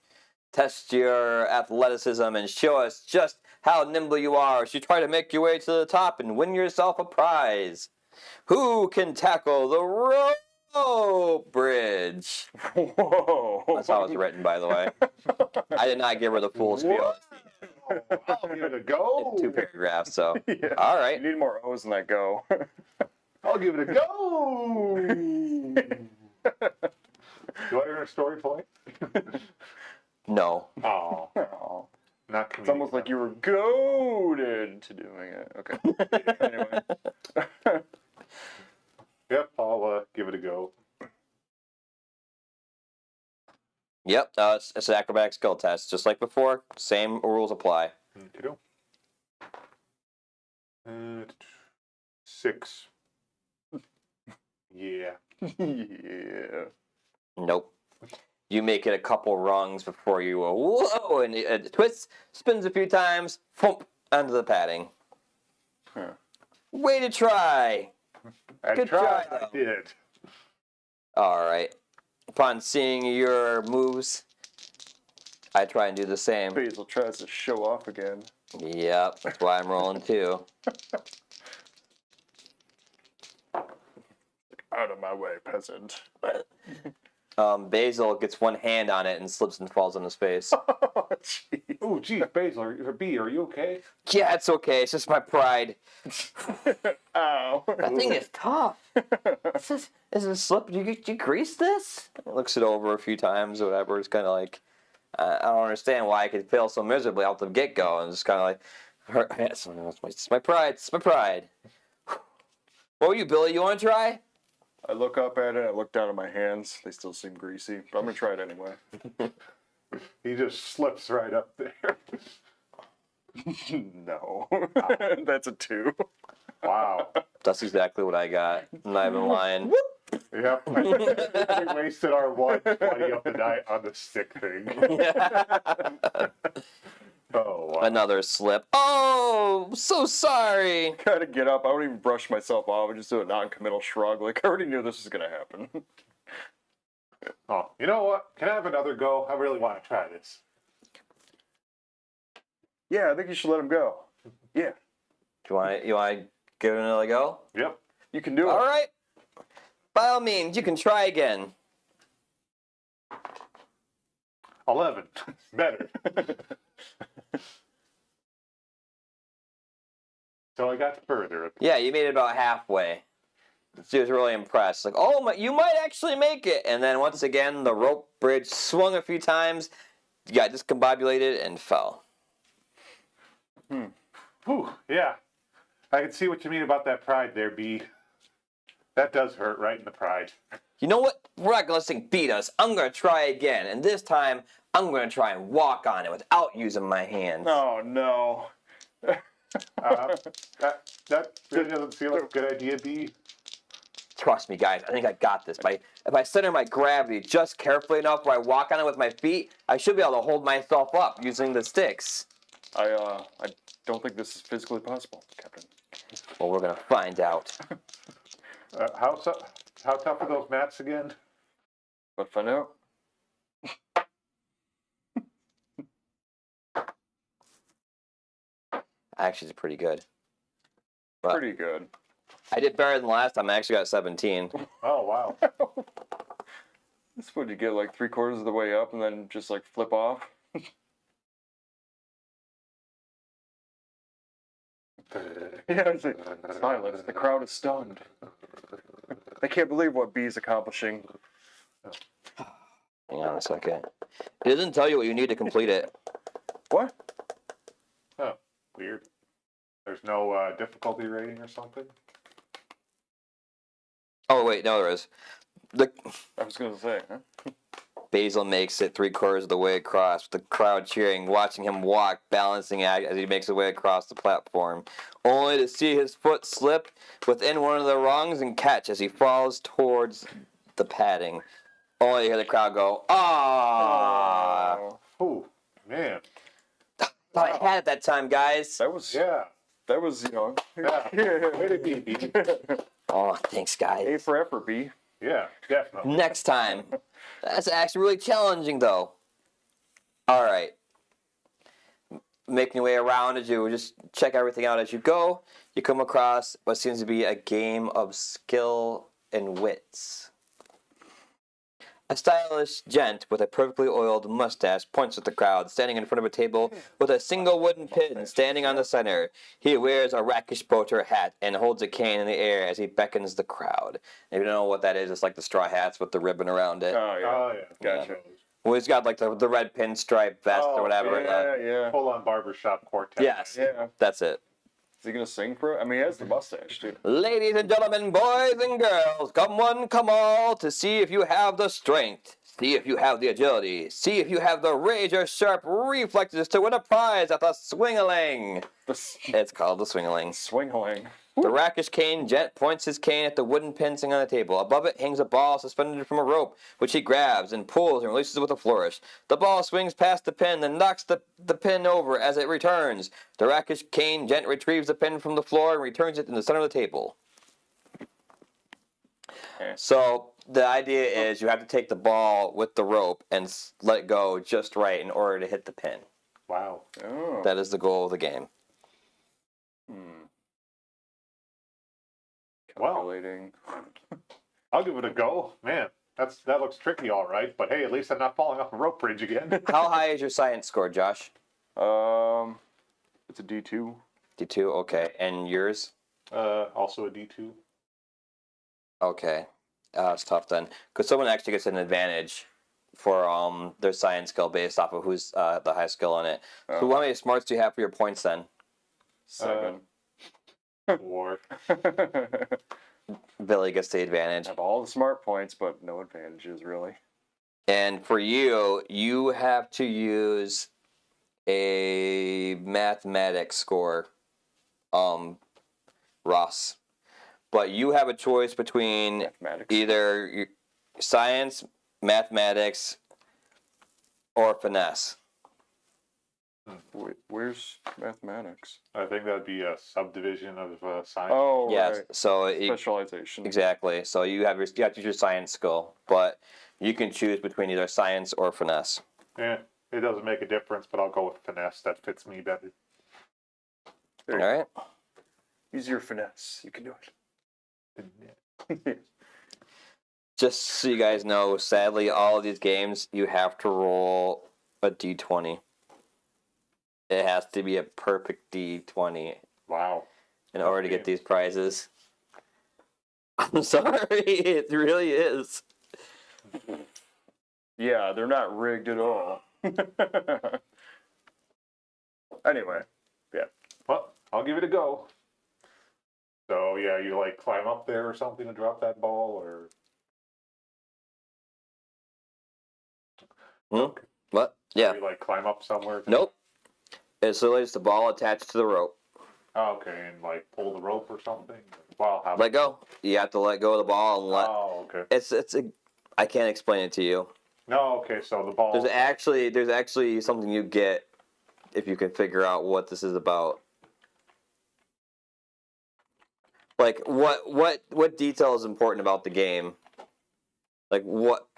[SPEAKER 2] Test your athleticism and show us just how nimble you are as you try to make your way to the top and win yourself a prize. Who can tackle the rope bridge?
[SPEAKER 3] Whoa.
[SPEAKER 2] That's how it's written, by the way. I did not give her the full spiel.
[SPEAKER 1] I'll give it a go.
[SPEAKER 2] It's 2 paragraphs, so.
[SPEAKER 3] Yeah.
[SPEAKER 2] All
[SPEAKER 3] You
[SPEAKER 2] right.
[SPEAKER 3] need more O's than that go.
[SPEAKER 1] I'll give it a go. Do I earn a story point?
[SPEAKER 2] No.
[SPEAKER 1] Oh,
[SPEAKER 3] Oh.
[SPEAKER 1] not
[SPEAKER 3] It's almost like you were goaded to doing it. Okay. Anyway.
[SPEAKER 1] Yep, I'll give it a go.
[SPEAKER 2] Yep, it's an acrobatic skill test. Just like before, same rules apply.
[SPEAKER 1] Kiddo. 6. Yeah.
[SPEAKER 3] Yeah.
[SPEAKER 2] Nope. You make it a couple rungs before you go, whoa, and it twists, spins a few times, thump, onto the padding.
[SPEAKER 3] Huh.
[SPEAKER 2] Way to try!
[SPEAKER 1] I
[SPEAKER 2] Good
[SPEAKER 1] tried.
[SPEAKER 2] try,
[SPEAKER 1] I
[SPEAKER 2] though.
[SPEAKER 1] did.
[SPEAKER 2] Alright. Upon seeing your moves, I try and do the same.
[SPEAKER 3] Basil tries to show off again.
[SPEAKER 2] Yep, that's why I'm rolling too.
[SPEAKER 3] Out of my way, peasant.
[SPEAKER 2] Basil gets one hand on it and slips and falls on his face.
[SPEAKER 3] Oh, jeez.
[SPEAKER 1] Oh, geez, Basil, B, are you okay?
[SPEAKER 2] Yeah, it's okay. It's just my pride.
[SPEAKER 3] Ow.
[SPEAKER 2] That thing is tough. Is it slip? Did you grease this? Looks it over a few times or whatever. It's kind of like, I don't understand why I could fail so miserably out the get-go. And it's kind of like, it's my pride. It's my pride. What were you, Billy? You want to try?
[SPEAKER 3] I look up at it, I look down at my hands. They still seem greasy, but I'm going to try it anyway.
[SPEAKER 1] He just slips right up there.
[SPEAKER 3] No. That's a 2.
[SPEAKER 1] Wow.
[SPEAKER 2] That's exactly what I got. I'm not even lying.
[SPEAKER 1] Yep. We wasted our 120 of the night on the stick thing. Oh, wow.
[SPEAKER 2] Another slip. Oh, so sorry.
[SPEAKER 3] Gotta get up. I don't even brush myself off. I just do a non-committal shrug. Like, I already knew this was gonna happen.
[SPEAKER 1] Oh, you know what? Can I have another go? I really want to try this.
[SPEAKER 3] Yeah, I think you should let him go. Yeah,
[SPEAKER 2] You want to give it another go?
[SPEAKER 1] Yep.
[SPEAKER 3] you can do it.
[SPEAKER 2] All right. By all means, you can try again.
[SPEAKER 1] 11. Better. So I got further.
[SPEAKER 2] Yeah, you made it about halfway. She was really impressed. Like, oh, you might actually make it. And then once again, the rope bridge swung a few times, got discombobulated, and fell.
[SPEAKER 1] Whew, yeah. I can see what you mean about that pride there, B. That does hurt right in the pride.
[SPEAKER 2] You know what? We're not going to let this thing beat us. I'm going to try again. And this time, I'm going to try and walk on it without using my hands.
[SPEAKER 3] Oh, no.
[SPEAKER 1] That really doesn't seem like a good idea, B.
[SPEAKER 2] Trust me, guys. I think I got this. If I center my gravity just carefully enough where I walk on it with my feet, I should be able to hold myself up using the sticks.
[SPEAKER 3] I don't think this is physically possible, Captain.
[SPEAKER 2] Well, we're going to find out.
[SPEAKER 1] How tough are those mats again?
[SPEAKER 3] But find out.
[SPEAKER 2] Actually, it's pretty good. But
[SPEAKER 3] Pretty good.
[SPEAKER 2] I did better than last time. I actually got 17.
[SPEAKER 1] Oh, wow.
[SPEAKER 3] This would you get like 3/4 of the way up and then just like flip off. Yeah, it's like silence. The crowd is stunned. They can't believe what B's accomplishing.
[SPEAKER 2] Hang on a second. It doesn't tell you what you need to complete it.
[SPEAKER 3] What?
[SPEAKER 1] Oh, weird. There's no difficulty rating or something?
[SPEAKER 2] Oh wait, no, there is. The
[SPEAKER 3] I was gonna say, huh?
[SPEAKER 2] Basil makes it 3/4 of the way across, with the crowd cheering, watching him walk, balancing act as he makes his way across the platform, only to see his foot slip within one of the rungs and catch as he falls towards the padding. Only to hear the crowd go, "Ah!"
[SPEAKER 3] Oh,
[SPEAKER 1] Oh, man.
[SPEAKER 2] Thought I had it that time, guys.
[SPEAKER 3] that was
[SPEAKER 1] Yeah.
[SPEAKER 3] Yeah.
[SPEAKER 1] Way to be, B.
[SPEAKER 2] Oh, thanks,
[SPEAKER 3] A
[SPEAKER 2] guys.
[SPEAKER 3] for effort, B.
[SPEAKER 1] Yeah, definitely.
[SPEAKER 2] Next time. That's actually really challenging, though. All right. Making your way around as you just check everything out as you go, you come across what seems to be a game of skill and wits. A stylish gent with a perfectly oiled mustache points at the crowd, standing in front of a table with a single wooden pin standing on the center. He wears a rakish poacher hat and holds a cane in the air as he beckons the crowd. If you don't know what that is, it's like the straw hats with the ribbon around it.
[SPEAKER 3] Oh, yeah.
[SPEAKER 1] Oh, yeah.
[SPEAKER 3] Gotcha.
[SPEAKER 2] Well, he's got like the red pinstripe vest
[SPEAKER 1] Oh,
[SPEAKER 2] or whatever.
[SPEAKER 3] Yeah.
[SPEAKER 1] Full on barbershop quartet.
[SPEAKER 2] Yes,
[SPEAKER 3] Yeah.
[SPEAKER 2] that's it.
[SPEAKER 3] Is he gonna sing for it? I mean, he has the mustache, too.
[SPEAKER 2] Ladies and gentlemen, boys and girls, come one, come all, to see if you have the strength, see if you have the agility, see if you have the razor-sharp reflexes to win a prize at the swing-a-ling. It's called the swing-a-ling.
[SPEAKER 3] Swingling.
[SPEAKER 2] The rakish cane gent points his cane at the wooden pin sitting on the table. Above it hangs a ball suspended from a rope, which he grabs and pulls and releases with a flourish. The ball swings past the pin, then knocks the pin over as it returns. The rakish cane gent retrieves the pin from the floor and returns it in the center of the table.
[SPEAKER 3] Okay.
[SPEAKER 2] So the idea is you have to take the ball with the rope and let it go just right in order to hit the pin.
[SPEAKER 1] Wow.
[SPEAKER 3] Oh.
[SPEAKER 2] That is the goal of the game.
[SPEAKER 1] Wow.
[SPEAKER 3] Calculating.
[SPEAKER 1] I'll give it a go. Man, that looks tricky, all right. But hey, at least I'm not falling off a rope bridge again.
[SPEAKER 2] How high is your science score, Josh?
[SPEAKER 3] It's a D2.
[SPEAKER 2] D2, okay. And yours?
[SPEAKER 1] Also a D2.
[SPEAKER 2] Okay. It's tough then. Because someone actually gets an advantage for their science skill based off of who's the high skill on it. So how many smarts do you have for your points then?
[SPEAKER 3] 7.
[SPEAKER 1] Or
[SPEAKER 2] Billy gets the advantage.
[SPEAKER 3] Have all the smart points, but no advantages, really.
[SPEAKER 2] And for you, you have to use a mathematics score, Ross. But you have a choice between
[SPEAKER 3] Mathematics.
[SPEAKER 2] either your science, mathematics, or finesse.
[SPEAKER 3] Wait, where's mathematics?
[SPEAKER 1] I think that'd be a subdivision of science.
[SPEAKER 3] Oh,
[SPEAKER 2] Yes.
[SPEAKER 3] right.
[SPEAKER 2] So
[SPEAKER 3] Specialization.
[SPEAKER 2] exactly. So you have to use your science skill, but you can choose between either science or finesse.
[SPEAKER 1] Yeah, it doesn't make a difference, but I'll go with finesse. That fits me better.
[SPEAKER 2] All right.
[SPEAKER 3] Use your finesse. You can do it.
[SPEAKER 2] Just so you guys know, sadly, all of these games you have to roll a d20. It has to be a perfect d20
[SPEAKER 1] Wow.
[SPEAKER 2] in order to get these prizes. I'm sorry, it really is.
[SPEAKER 3] Yeah, they're not rigged at all. Anyway, yeah.
[SPEAKER 1] Well, I'll give it a go. So yeah, you like climb up there or something to drop that ball, or
[SPEAKER 2] What? Yeah.
[SPEAKER 1] you like climb up somewhere?
[SPEAKER 2] Nope. It's literally just the ball attached to the rope.
[SPEAKER 1] Oh, okay, and like pull the rope or something. Wow. How?
[SPEAKER 2] Let go. You have to let go of the ball and let.
[SPEAKER 1] Oh, okay.
[SPEAKER 2] I can't explain it to you.
[SPEAKER 1] No, okay. So the ball.
[SPEAKER 2] There's actually something you get if you can figure out what this is about. Like what detail is important about the game? Like what?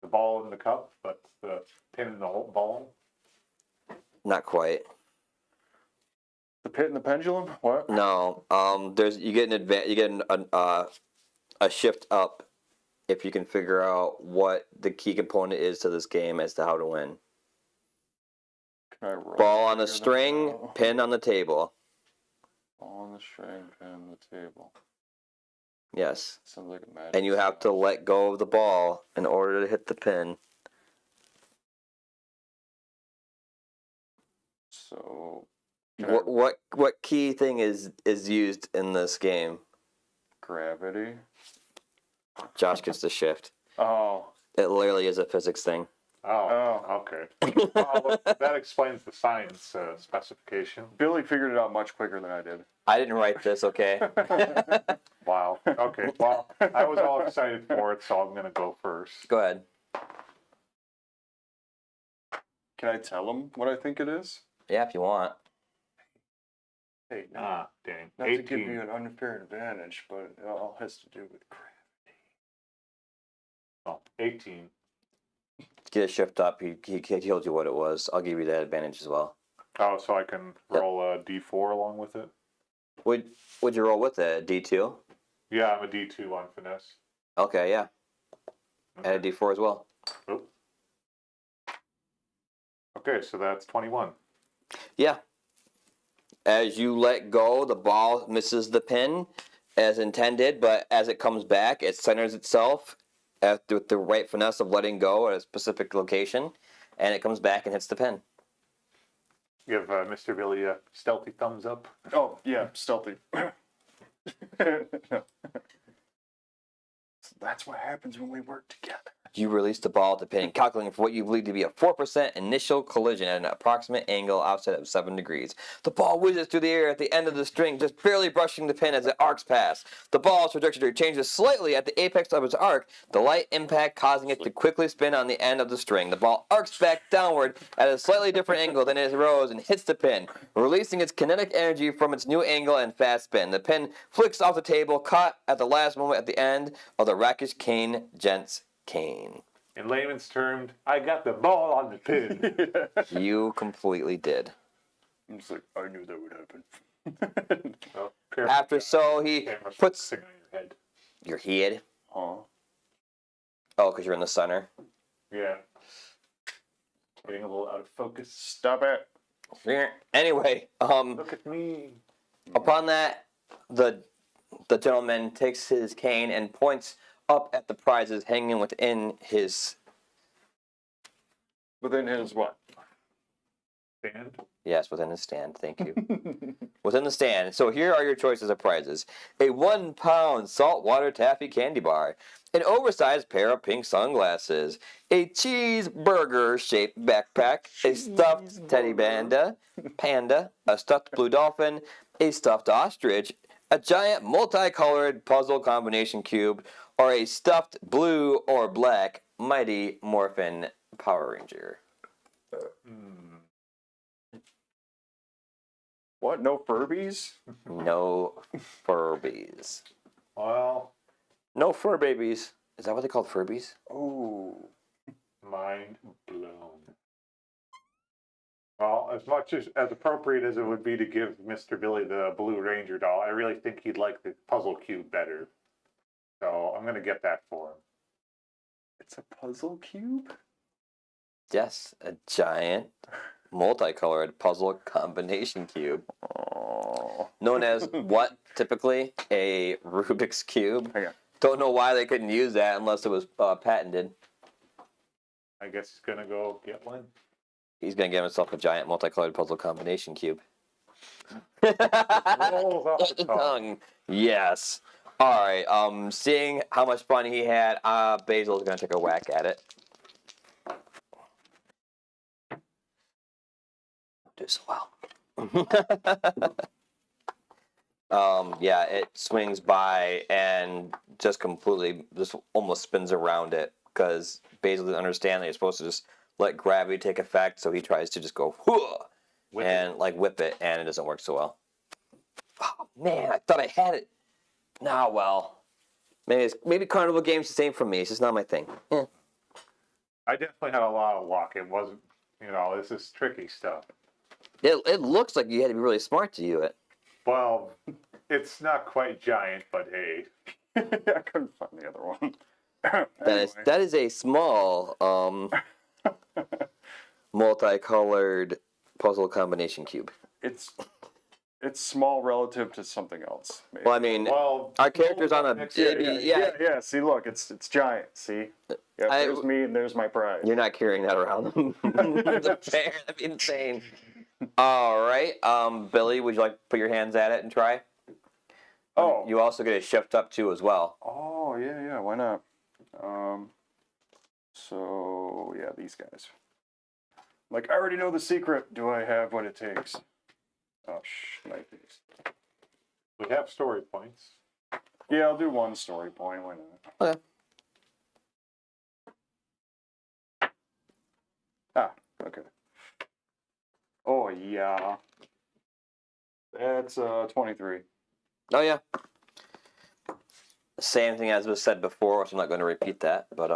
[SPEAKER 1] The ball in the cup, but the pin in the ball.
[SPEAKER 2] Not quite.
[SPEAKER 3] The pit and the pendulum? What?
[SPEAKER 2] No. You get a shift up if you can figure out what the key component is to this game as to how to win.
[SPEAKER 3] Can I roll
[SPEAKER 2] Ball on a
[SPEAKER 3] figure that
[SPEAKER 2] string,
[SPEAKER 3] out?
[SPEAKER 2] pin on the table.
[SPEAKER 3] Ball on the string, pin on the table.
[SPEAKER 2] Yes.
[SPEAKER 3] Sounds like a magic.
[SPEAKER 2] And you have to
[SPEAKER 3] spell.
[SPEAKER 2] let go of the ball in order to hit the pin.
[SPEAKER 3] So. can I-
[SPEAKER 2] What key thing is used in this game?
[SPEAKER 3] Gravity.
[SPEAKER 2] Josh gets the shift.
[SPEAKER 3] Oh.
[SPEAKER 2] It literally is a physics thing.
[SPEAKER 1] Oh, okay. Well, that explains the science specification.
[SPEAKER 3] Billy figured it out much quicker than I did.
[SPEAKER 2] I didn't write this, okay?
[SPEAKER 1] Wow. Okay. Well, I was all excited for it, so I'm gonna go first.
[SPEAKER 2] Go ahead.
[SPEAKER 3] Can I tell him what I think it is?
[SPEAKER 2] Yeah, if you want.
[SPEAKER 3] Hey,
[SPEAKER 1] Ah, dang.
[SPEAKER 3] not to give
[SPEAKER 1] 18.
[SPEAKER 3] you an unfair advantage, but it all has to do with gravity.
[SPEAKER 1] Oh, 18.
[SPEAKER 2] Get a shift up. He told you what it was. I'll give you that advantage as well.
[SPEAKER 1] Oh, so I can roll a D4 along with it?
[SPEAKER 2] Would you roll with it? D2?
[SPEAKER 1] Yeah, I'm a D2 on finesse.
[SPEAKER 2] Okay, yeah. Add a D4 as well.
[SPEAKER 1] Oh. Okay, so that's 21.
[SPEAKER 2] Yeah. As you let go, the ball misses the pin as intended, but as it comes back, it centers itself with the right finesse of letting go at a specific location, and it comes back and hits the pin.
[SPEAKER 1] Give Mr. Billy a stealthy thumbs up.
[SPEAKER 3] Oh, yeah, stealthy. So that's what happens when we work together.
[SPEAKER 2] You release the ball at the pin, calculating for what you believe to be a 4% initial collision at an approximate angle offset of 7 degrees. The ball whizzes through the air at the end of the string, just barely brushing the pin as it arcs past. The ball's trajectory changes slightly at the apex of its arc, the light impact causing it to quickly spin on the end of the string. The ball arcs back downward at a slightly different angle than it rose and hits the pin, releasing its kinetic energy from its new angle and fast spin. The pin flicks off the table, caught at the last moment at the end of the rakish cane gent's cane.
[SPEAKER 1] In layman's terms, I got the ball on the pin.
[SPEAKER 2] You completely did.
[SPEAKER 3] I'm just like, I knew that would happen.
[SPEAKER 1] Oh, careful,
[SPEAKER 2] After
[SPEAKER 1] Josh.
[SPEAKER 2] so, he
[SPEAKER 1] Camera's
[SPEAKER 2] puts
[SPEAKER 1] sitting on your head.
[SPEAKER 2] your head.
[SPEAKER 3] Huh?
[SPEAKER 2] Oh, because you're in the center.
[SPEAKER 1] Yeah. Getting a little out of focus.
[SPEAKER 3] Stop it.
[SPEAKER 2] Anyway,
[SPEAKER 1] Look at me.
[SPEAKER 2] upon that, the gentleman takes his cane and points up at the prizes hanging within his.
[SPEAKER 3] Within his what?
[SPEAKER 1] Stand.
[SPEAKER 2] Yes, within his stand. Thank you. Within the stand. So here are your choices of prizes: a 1 pound saltwater taffy candy bar, an oversized pair of pink sunglasses, a cheeseburger shaped backpack, a stuffed teddy panda, a stuffed blue dolphin, a stuffed ostrich, a giant multicolored puzzle combination cube, or a stuffed blue or black Mighty Morphin Power Ranger.
[SPEAKER 3] What? No Furbies?
[SPEAKER 2] No Furbies.
[SPEAKER 1] Well,
[SPEAKER 2] No fur babies. Is that what they called Furbies?
[SPEAKER 3] Ooh.
[SPEAKER 1] mind blown. Well, as much as appropriate as it would be to give Mr. Billy the Blue Ranger doll, I really think he'd like the puzzle cube better. So I'm gonna get that for him.
[SPEAKER 3] It's a puzzle cube?
[SPEAKER 2] Yes, a giant multicolored puzzle combination cube.
[SPEAKER 3] Oh.
[SPEAKER 2] Known as what typically? A Rubik's Cube.
[SPEAKER 3] Hang on.
[SPEAKER 2] Don't know why they couldn't use that unless it was patented.
[SPEAKER 1] I guess he's gonna go get one.
[SPEAKER 2] He's gonna give himself a giant multicolored puzzle combination cube.
[SPEAKER 1] Rolls off the tongue.
[SPEAKER 2] Tongue. Yes. All right. Seeing how much fun he had, Basil's gonna take a whack at it. Do so well. Yeah, it swings by and just completely, just almost spins around it because Basil didn't understand that you're supposed to just let gravity take effect, so he tries to just go
[SPEAKER 1] Whip
[SPEAKER 2] and like whip it, and it doesn't work so well. Oh man, I thought I had it. Nah, well, maybe carnival games the same for me. It's just not my thing. Eh.
[SPEAKER 1] I definitely had a lot of luck. It wasn't, this is tricky stuff.
[SPEAKER 2] It looks like you had to be really smart to do it.
[SPEAKER 1] Well, it's not quite giant, but hey.
[SPEAKER 3] I couldn't find the other one.
[SPEAKER 2] That is a small multicolored puzzle combination cube.
[SPEAKER 3] It's small relative to something else. Maybe.
[SPEAKER 2] Well, I mean,
[SPEAKER 1] Well,
[SPEAKER 2] our character's on a
[SPEAKER 3] yeah. See, look, it's giant. See, yeah. There's me and there's my prize.
[SPEAKER 2] You're not carrying that around. That's fair. That'd be insane. All right, Billy, would you like to put your hands at it and try?
[SPEAKER 3] Oh,
[SPEAKER 2] You also get a shift up too as well.
[SPEAKER 3] oh yeah. Why not? So yeah, these guys. Like, I already know the secret. Do I have what it takes? Oh, like these.
[SPEAKER 1] we have story points.
[SPEAKER 3] Yeah, I'll do one story point. Why not?
[SPEAKER 2] Okay.
[SPEAKER 3] Ah, okay. Oh yeah. That's 23.
[SPEAKER 2] Oh yeah. Same thing as was said before, so I'm not going to repeat that. But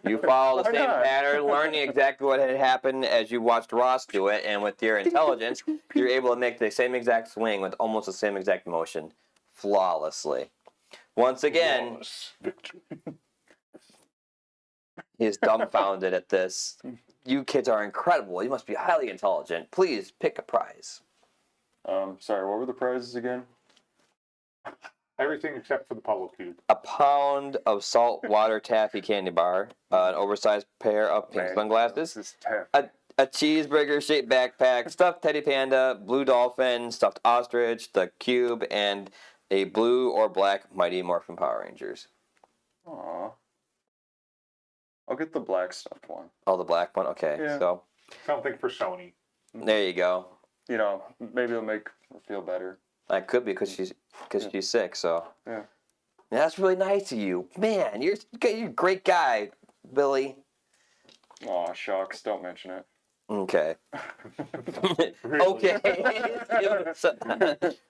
[SPEAKER 2] you follow the
[SPEAKER 3] Why
[SPEAKER 2] same
[SPEAKER 3] not?
[SPEAKER 2] pattern, learning exactly what had happened as you watched Ross do it, and with your intelligence, you're able to make the same exact swing with almost the same exact motion, flawlessly. Once again,
[SPEAKER 1] Flawless victory.
[SPEAKER 2] he is dumbfounded at this. You kids are incredible. You must be highly intelligent. Please pick a prize.
[SPEAKER 3] Sorry, what were the prizes again?
[SPEAKER 1] Everything except for the puzzle cube.
[SPEAKER 2] A pound of salt water taffy candy bar, an oversized pair of pink
[SPEAKER 3] Man,
[SPEAKER 2] sunglasses,
[SPEAKER 3] This is tough.
[SPEAKER 2] a cheeseburger-shaped backpack, stuffed teddy panda, blue dolphin, stuffed ostrich, the cube, and a blue or black Mighty Morphin Power Rangers.
[SPEAKER 3] Aw. I'll get the black stuffed one.
[SPEAKER 2] Oh, the black one? Okay,
[SPEAKER 3] Yeah.
[SPEAKER 2] so
[SPEAKER 1] Something for Sony.
[SPEAKER 2] there you go.
[SPEAKER 3] You know, maybe it'll make her feel better.
[SPEAKER 2] That could be because she's sick, so.
[SPEAKER 3] Yeah.
[SPEAKER 2] Yeah, that's really nice of you. Man, you're a great guy, Billy.
[SPEAKER 3] Aw, shucks. Don't mention it.
[SPEAKER 2] Okay.
[SPEAKER 1] Really?
[SPEAKER 2] Okay.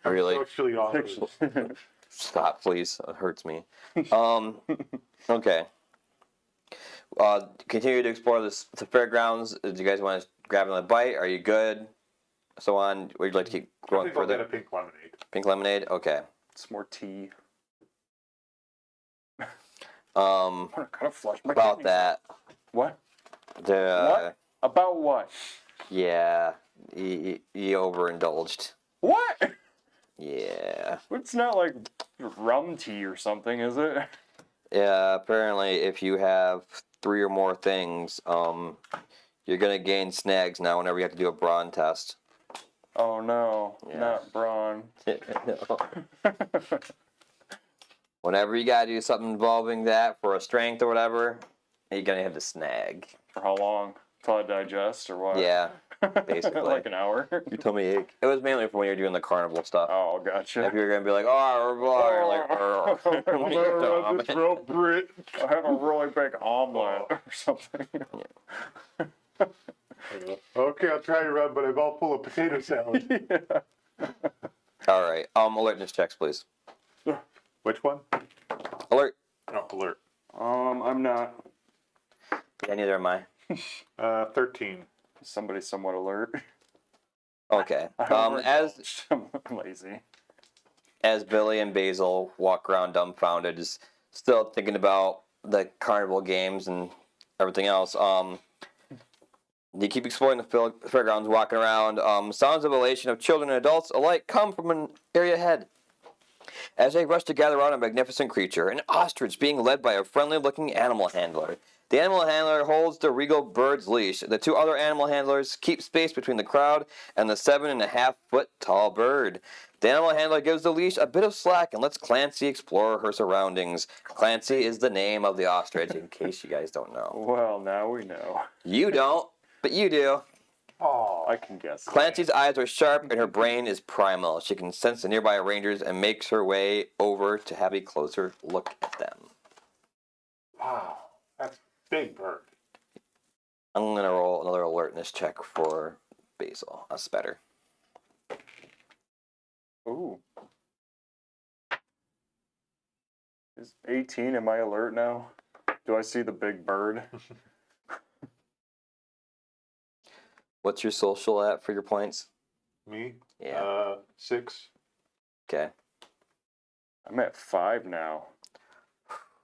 [SPEAKER 2] Really?
[SPEAKER 1] Socially awkward.
[SPEAKER 2] Stop, please. It hurts me. Okay. Continue to explore the fairgrounds. Do you guys want to grab another bite? Are you good? So on. Would you like to keep
[SPEAKER 1] I
[SPEAKER 2] going
[SPEAKER 1] think I'll get a
[SPEAKER 2] further?
[SPEAKER 1] pink lemonade.
[SPEAKER 2] Pink lemonade? Okay.
[SPEAKER 3] It's more tea.
[SPEAKER 2] Um,
[SPEAKER 3] I kind of flush my
[SPEAKER 2] about
[SPEAKER 3] kidneys.
[SPEAKER 2] that.
[SPEAKER 3] What?
[SPEAKER 2] The,
[SPEAKER 3] What? About what?
[SPEAKER 2] Yeah. You overindulged.
[SPEAKER 3] What?
[SPEAKER 2] Yeah.
[SPEAKER 3] It's not like rum tea or something, is it?
[SPEAKER 2] Yeah, apparently if you have 3 or more things, you're gonna gain snags now whenever you have to do a brawn test.
[SPEAKER 3] Oh no,
[SPEAKER 2] Yeah.
[SPEAKER 3] not brawn.
[SPEAKER 2] Whenever you gotta do something involving that for a strength or whatever, you're gonna have the snag.
[SPEAKER 3] For how long? Till I digest or what?
[SPEAKER 2] Yeah, basically.
[SPEAKER 3] Like an hour?
[SPEAKER 2] Your tummy ache. It was mainly for when you're doing the carnival stuff.
[SPEAKER 3] Oh, gotcha.
[SPEAKER 2] If you're gonna be like, oh, you're like,
[SPEAKER 3] I had a really big omelet or something.
[SPEAKER 1] Okay, I'll try to run, but I won't pull a potato salad.
[SPEAKER 3] Yeah.
[SPEAKER 2] all right. Alertness checks, please.
[SPEAKER 1] Which one?
[SPEAKER 2] Alert.
[SPEAKER 1] Oh, alert.
[SPEAKER 3] I'm not.
[SPEAKER 2] Yeah, neither am I.
[SPEAKER 1] 13.
[SPEAKER 3] Somebody somewhat alert.
[SPEAKER 2] Okay.
[SPEAKER 3] I'm overindulged. I'm lazy.
[SPEAKER 2] As Billy and Basil walk around dumbfounded, just still thinking about the carnival games and everything else, you keep exploring the fairgrounds, walking around. Sounds of elation of children and adults alike come from an area ahead. As they rush to gather around a magnificent creature, an ostrich being led by a friendly-looking animal handler. The animal handler holds the regal bird's leash. The 2 other animal handlers keep space between the crowd and the 7.5-foot tall bird. The animal handler gives the leash a bit of slack and lets Clancy explore her surroundings. Clancy is the name of the ostrich, in case you guys don't know.
[SPEAKER 3] Well, now we know.
[SPEAKER 2] You don't, but you do.
[SPEAKER 1] Oh,
[SPEAKER 3] I can guess.
[SPEAKER 2] Clancy's eyes are sharp and her brain is primal. She can sense the nearby rangers and makes her way over to have a closer look at them.
[SPEAKER 1] wow. That's a big bird.
[SPEAKER 2] I'm going to roll another alertness check for Basil. That's better.
[SPEAKER 3] Ooh. Is 18, am I alert now? Do I see the big bird?
[SPEAKER 2] What's your social at for your points?
[SPEAKER 1] Me?
[SPEAKER 2] Yeah.
[SPEAKER 1] 6.
[SPEAKER 2] Okay.
[SPEAKER 3] I'm at 5 now.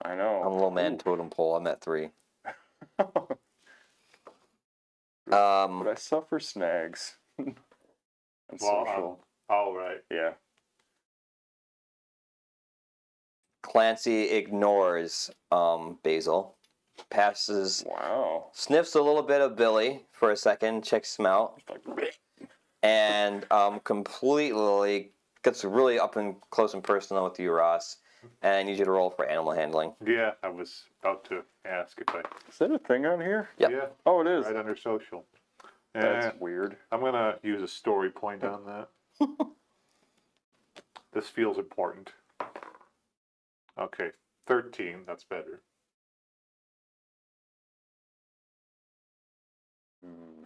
[SPEAKER 3] I know.
[SPEAKER 2] I'm a little man totem pole. I'm at 3. Um,
[SPEAKER 3] But I suffer snags. And
[SPEAKER 1] Well,
[SPEAKER 3] social.
[SPEAKER 1] all right.
[SPEAKER 3] Yeah.
[SPEAKER 2] Clancy ignores Basil, passes,
[SPEAKER 3] Wow.
[SPEAKER 2] sniffs a little bit of Billy for a second, checks him out,
[SPEAKER 3] Like,
[SPEAKER 2] and completely gets really up and close and personal with you, Ross. And I need you to roll for animal handling.
[SPEAKER 1] Yeah, I was about to ask if I.
[SPEAKER 3] is that a thing on here?
[SPEAKER 2] Yep.
[SPEAKER 1] Yeah,
[SPEAKER 3] Oh, it is.
[SPEAKER 1] right under social.
[SPEAKER 3] That's weird.
[SPEAKER 1] I'm gonna use a story point on that. This feels important. Okay, 13. That's better.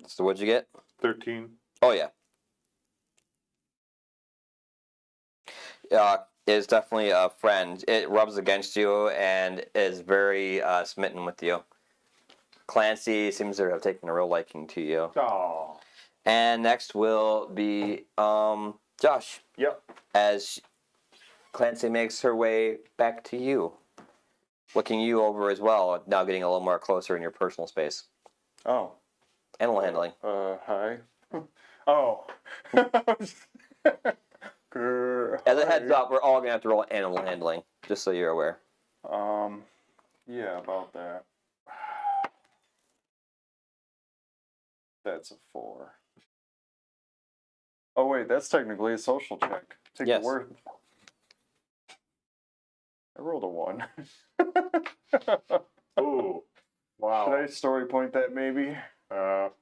[SPEAKER 2] So what'd you get?
[SPEAKER 1] 13.
[SPEAKER 2] Oh yeah. Is definitely a friend. It rubs against you and is very smitten with you. Clancy seems to have taken a real liking to you.
[SPEAKER 1] Oh.
[SPEAKER 2] And next will be Josh,
[SPEAKER 3] Yep.
[SPEAKER 2] as Clancy makes her way back to you, looking you over as well, now getting a little more closer in your personal space.
[SPEAKER 3] Oh.
[SPEAKER 2] Animal handling.
[SPEAKER 3] Hi. Oh.
[SPEAKER 2] As a heads up, we're all going to have to roll animal handling, just so you're aware.
[SPEAKER 3] Yeah, about that. That's a 4. Oh wait, that's technically a social check. Take
[SPEAKER 2] Yes.
[SPEAKER 3] the word. I rolled a 1.
[SPEAKER 1] Ooh. Wow.
[SPEAKER 3] Should I story point that maybe?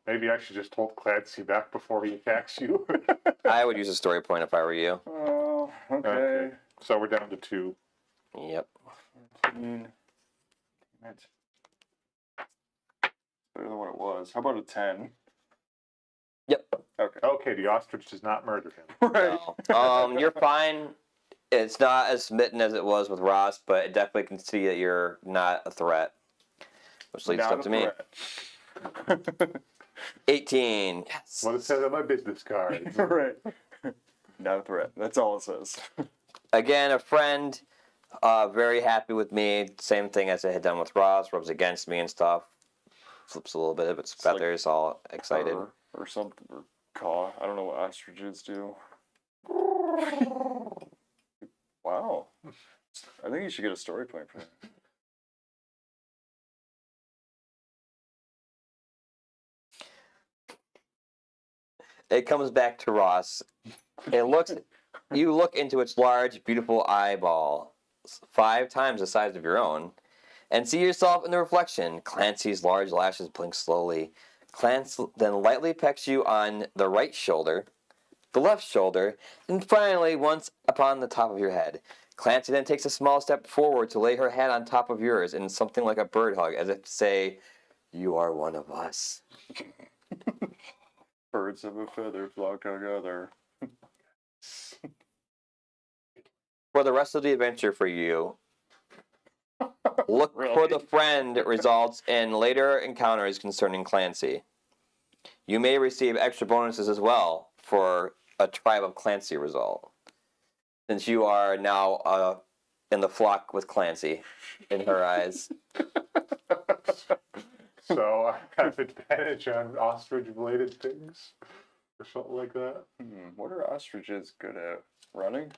[SPEAKER 1] Maybe I should just hold Clancy back before he attacks you.
[SPEAKER 2] I would use a story point if I were you.
[SPEAKER 3] Oh, okay.
[SPEAKER 1] Okay. So we're down to 2.
[SPEAKER 2] Yep.
[SPEAKER 3] 15. Damn it. Better than what it was. How about a 10?
[SPEAKER 2] Yep.
[SPEAKER 3] Okay.
[SPEAKER 1] Okay, the ostrich does not murder him.
[SPEAKER 3] Right.
[SPEAKER 2] No. You're fine. It's not as smitten as it was with Ross, but it definitely can see that you're not a threat. Which leads
[SPEAKER 3] Not
[SPEAKER 2] up
[SPEAKER 3] a
[SPEAKER 2] to me.
[SPEAKER 3] threat.
[SPEAKER 2] 18. Yes.
[SPEAKER 1] What it says on my business card.
[SPEAKER 3] Right. Not a threat. That's all it says.
[SPEAKER 2] Again, a friend, very happy with me. Same thing as I had done with Ross, rubs against me and stuff. Flips a little bit of its
[SPEAKER 3] like
[SPEAKER 2] feathers, all excited.
[SPEAKER 3] Or something. Or caw. I don't know what ostriches do. Wow. I think you should get a story point for that.
[SPEAKER 2] It comes back to Ross. You look into its large, beautiful eyeball, 5 times the size of your own, and see yourself in the reflection. Clancy's large lashes blink slowly. Clancy then lightly pecks you on the right shoulder, the left shoulder, and finally once upon the top of your head. Clancy then takes a small step forward to lay her hand on top of yours in something like a bird hug, as if to say, "You are one of us."
[SPEAKER 3] Birds of a feather flock together.
[SPEAKER 2] For the rest of the adventure for you, look for
[SPEAKER 3] Really?
[SPEAKER 2] the friend results in later encounters concerning Clancy. You may receive extra bonuses as well for a Tribe of Clancy result, since you are now in the flock with Clancy in her eyes.
[SPEAKER 1] So I have advantage on ostrich-related things, or something like that.
[SPEAKER 3] What are ostriches good at? Running?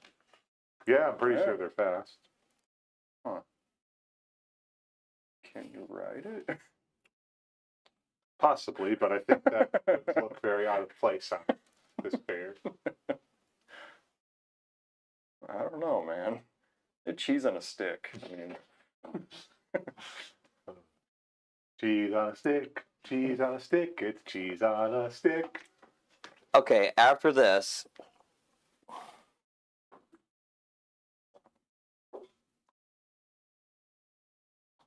[SPEAKER 1] Yeah, I'm pretty
[SPEAKER 3] Yeah.
[SPEAKER 1] sure they're fast.
[SPEAKER 3] Huh. Can you ride it?
[SPEAKER 1] Possibly, but I think that would look very out of place on this bear.
[SPEAKER 3] I don't know, man. It's cheese on a stick. I mean,
[SPEAKER 1] Cheese on a stick, cheese on a stick, it's cheese on a stick.
[SPEAKER 2] Okay, after this,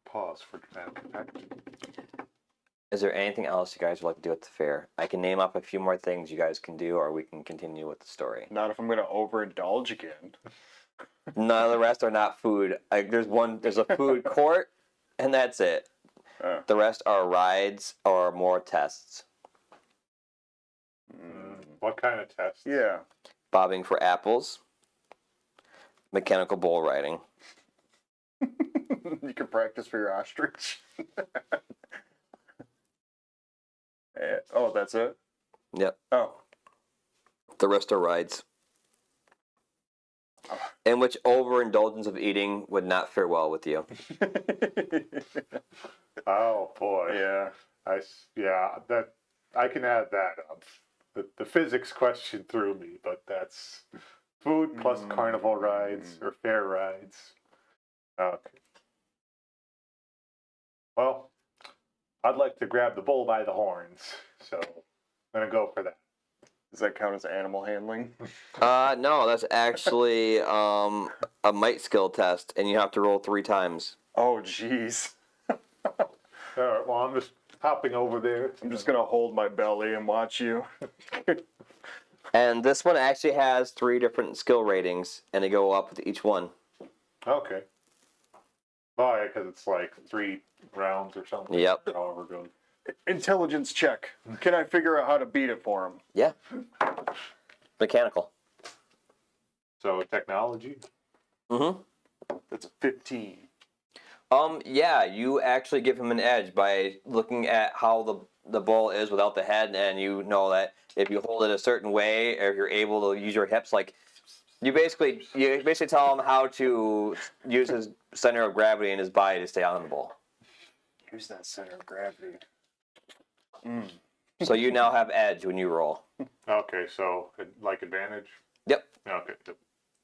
[SPEAKER 1] Pause for dramatic effect.
[SPEAKER 2] is there anything else you guys would like to do at the fair? I can name off a few more things you guys can do, or we can continue with the story.
[SPEAKER 3] not if I'm gonna overindulge again.
[SPEAKER 2] None of the rest are not food. There's a food court, and that's it. The rest are rides or more tests.
[SPEAKER 1] What kind of test?
[SPEAKER 3] Yeah.
[SPEAKER 2] Bobbing for apples. Mechanical bull riding.
[SPEAKER 3] You can practice for your ostrich. Oh, that's it?
[SPEAKER 2] Yep.
[SPEAKER 3] Oh.
[SPEAKER 2] The rest are rides. In which overindulgence of eating would not fare well with you.
[SPEAKER 1] Oh boy.
[SPEAKER 3] Yeah.
[SPEAKER 1] That I can add that up. The physics question threw me, but that's food plus carnival rides or fair rides. Okay. Well, I'd like to grab the bull by the horns, so I'm gonna go for that.
[SPEAKER 3] Does that count as animal handling?
[SPEAKER 2] No, that's actually a might skill test, and you have to roll 3 times.
[SPEAKER 3] Oh, jeez.
[SPEAKER 1] All right. Well, I'm just hopping over there.
[SPEAKER 3] I'm just gonna hold my belly and watch you.
[SPEAKER 2] And this one actually has 3 different skill ratings, and they go up with each one.
[SPEAKER 1] Okay. Oh yeah, because it's like 3 rounds or something.
[SPEAKER 2] Yep.
[SPEAKER 1] However it goes.
[SPEAKER 3] Intelligence check. Can I figure out how to beat it for him?
[SPEAKER 2] Yeah. Mechanical.
[SPEAKER 1] So technology.
[SPEAKER 2] Mm-hmm.
[SPEAKER 3] That's a 15.
[SPEAKER 2] Yeah, you actually give him an edge by looking at how the ball is without the head, and you know that if you hold it a certain way, or if you're able to use your hips, like you basically tell him how to use his center of gravity in his body to stay on the ball.
[SPEAKER 3] Use that center of gravity.
[SPEAKER 2] So you now have edge when you roll.
[SPEAKER 1] Okay, so like advantage.
[SPEAKER 2] Yep.
[SPEAKER 1] Okay. Yep.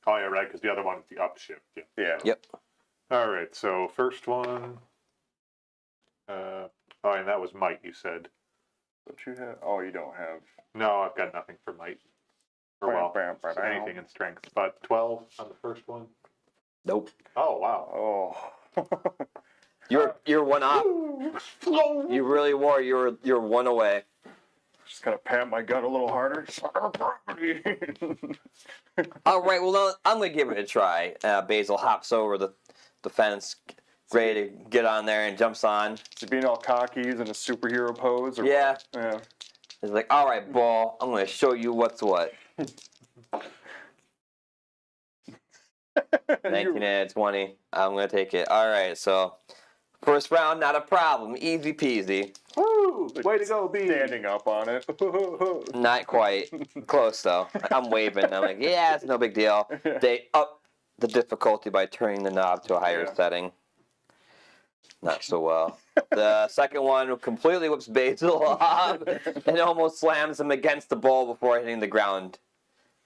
[SPEAKER 1] Oh yeah, right. Because the other one is the upshift. Yeah.
[SPEAKER 3] Yeah.
[SPEAKER 2] Yep.
[SPEAKER 1] All right. So first one. Oh, and that was might. You said.
[SPEAKER 3] Don't you have? Oh, you don't have.
[SPEAKER 1] No, I've got nothing for might. Or well, anything in strength. But 12 on the first one.
[SPEAKER 2] Nope.
[SPEAKER 1] Oh wow.
[SPEAKER 3] Oh.
[SPEAKER 2] You're one off. You really were. You're one away.
[SPEAKER 3] Just gotta pat my gut a little harder.
[SPEAKER 2] All right. Well, now I'm gonna give it a try. Basil hops over the fence, ready to get on there, and jumps on.
[SPEAKER 3] Is he being all cocky, he's in a superhero pose? Or
[SPEAKER 2] Yeah.
[SPEAKER 3] What? Yeah.
[SPEAKER 2] He's like, "All right, ball. I'm gonna show you what's what." 19 and 20. I'm gonna take it. All right. So first round, not a problem. Easy peasy.
[SPEAKER 1] Woo! Way to go, B.
[SPEAKER 3] Standing up on it.
[SPEAKER 2] Not quite. Close though. I'm waving. I'm like, yeah, it's no big deal. They up the difficulty by turning the knob to a higher setting. Not so well. The second one completely whips Basil off and almost slams him against the bowl before hitting the ground.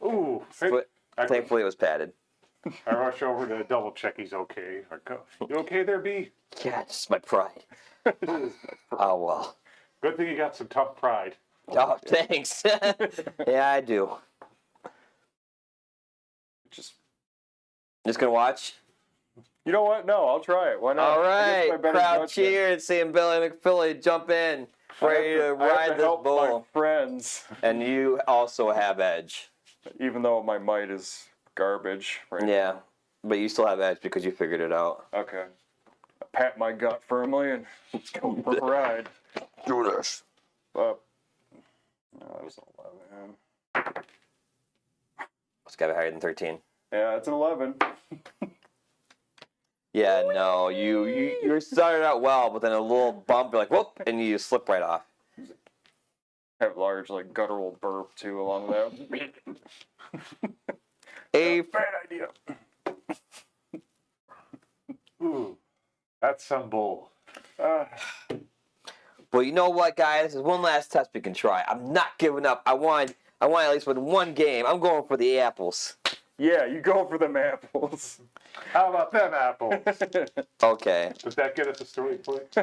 [SPEAKER 1] Ooh.
[SPEAKER 2] But thankfully it was padded.
[SPEAKER 1] I rush over to double check he's okay. I go, you okay there, B?
[SPEAKER 2] Yeah, just my pride. Oh well.
[SPEAKER 1] Good thing you got some tough pride.
[SPEAKER 2] Oh, thanks. Yeah, I do.
[SPEAKER 3] Just.
[SPEAKER 2] Gonna watch.
[SPEAKER 3] You know what? No, I'll try it. Why not?
[SPEAKER 2] All right, crowd
[SPEAKER 3] judgment.
[SPEAKER 2] cheered, seeing Billy McPhilly jump in, ready to
[SPEAKER 3] I have
[SPEAKER 2] ride
[SPEAKER 3] to
[SPEAKER 2] this
[SPEAKER 3] help
[SPEAKER 2] bull.
[SPEAKER 3] my friends,
[SPEAKER 2] And you also have edge.
[SPEAKER 3] even though my might is garbage. Right
[SPEAKER 2] Yeah, but you still have edge because you figured it out.
[SPEAKER 3] now. Okay. I pat my gut firmly and let's go for a ride.
[SPEAKER 2] Do this.
[SPEAKER 3] But no, that was an 11.
[SPEAKER 2] It's got to be higher than 13.
[SPEAKER 3] Yeah, it's an 11.
[SPEAKER 2] Yeah, no, you started out well, but then a little bump, you're like, whoop, and you slip right off.
[SPEAKER 3] Have large, like, guttural burp, too, along there. Bad idea.
[SPEAKER 1] Ooh. That's some bull.
[SPEAKER 2] Well, you know what, guys? This is one last test we can try. I'm not giving up. I want at least win one game. I'm going for the apples.
[SPEAKER 3] Yeah, you go for them apples.
[SPEAKER 1] How about them apples?
[SPEAKER 2] Okay.
[SPEAKER 1] Does that get us a story point?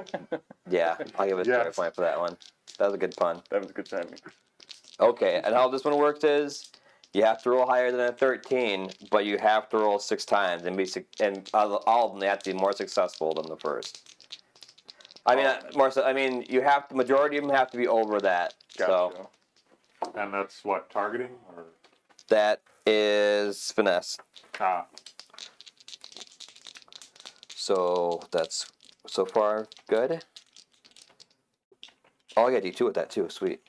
[SPEAKER 2] Yeah, I'll give it a
[SPEAKER 1] Yes.
[SPEAKER 2] story point for that one. That was a good pun.
[SPEAKER 3] That was a good timing.
[SPEAKER 2] Okay, and how this one works is you have to roll higher than a 13, but you have to roll 6 times, and all of them they have to be more successful than the first. You have the majority of them have to be over that.
[SPEAKER 3] Gotcha.
[SPEAKER 2] So
[SPEAKER 1] And that's what, targeting? Or
[SPEAKER 2] that is finesse.
[SPEAKER 1] ah.
[SPEAKER 2] So that's so far good. Oh, I got D2 with that too. Sweet.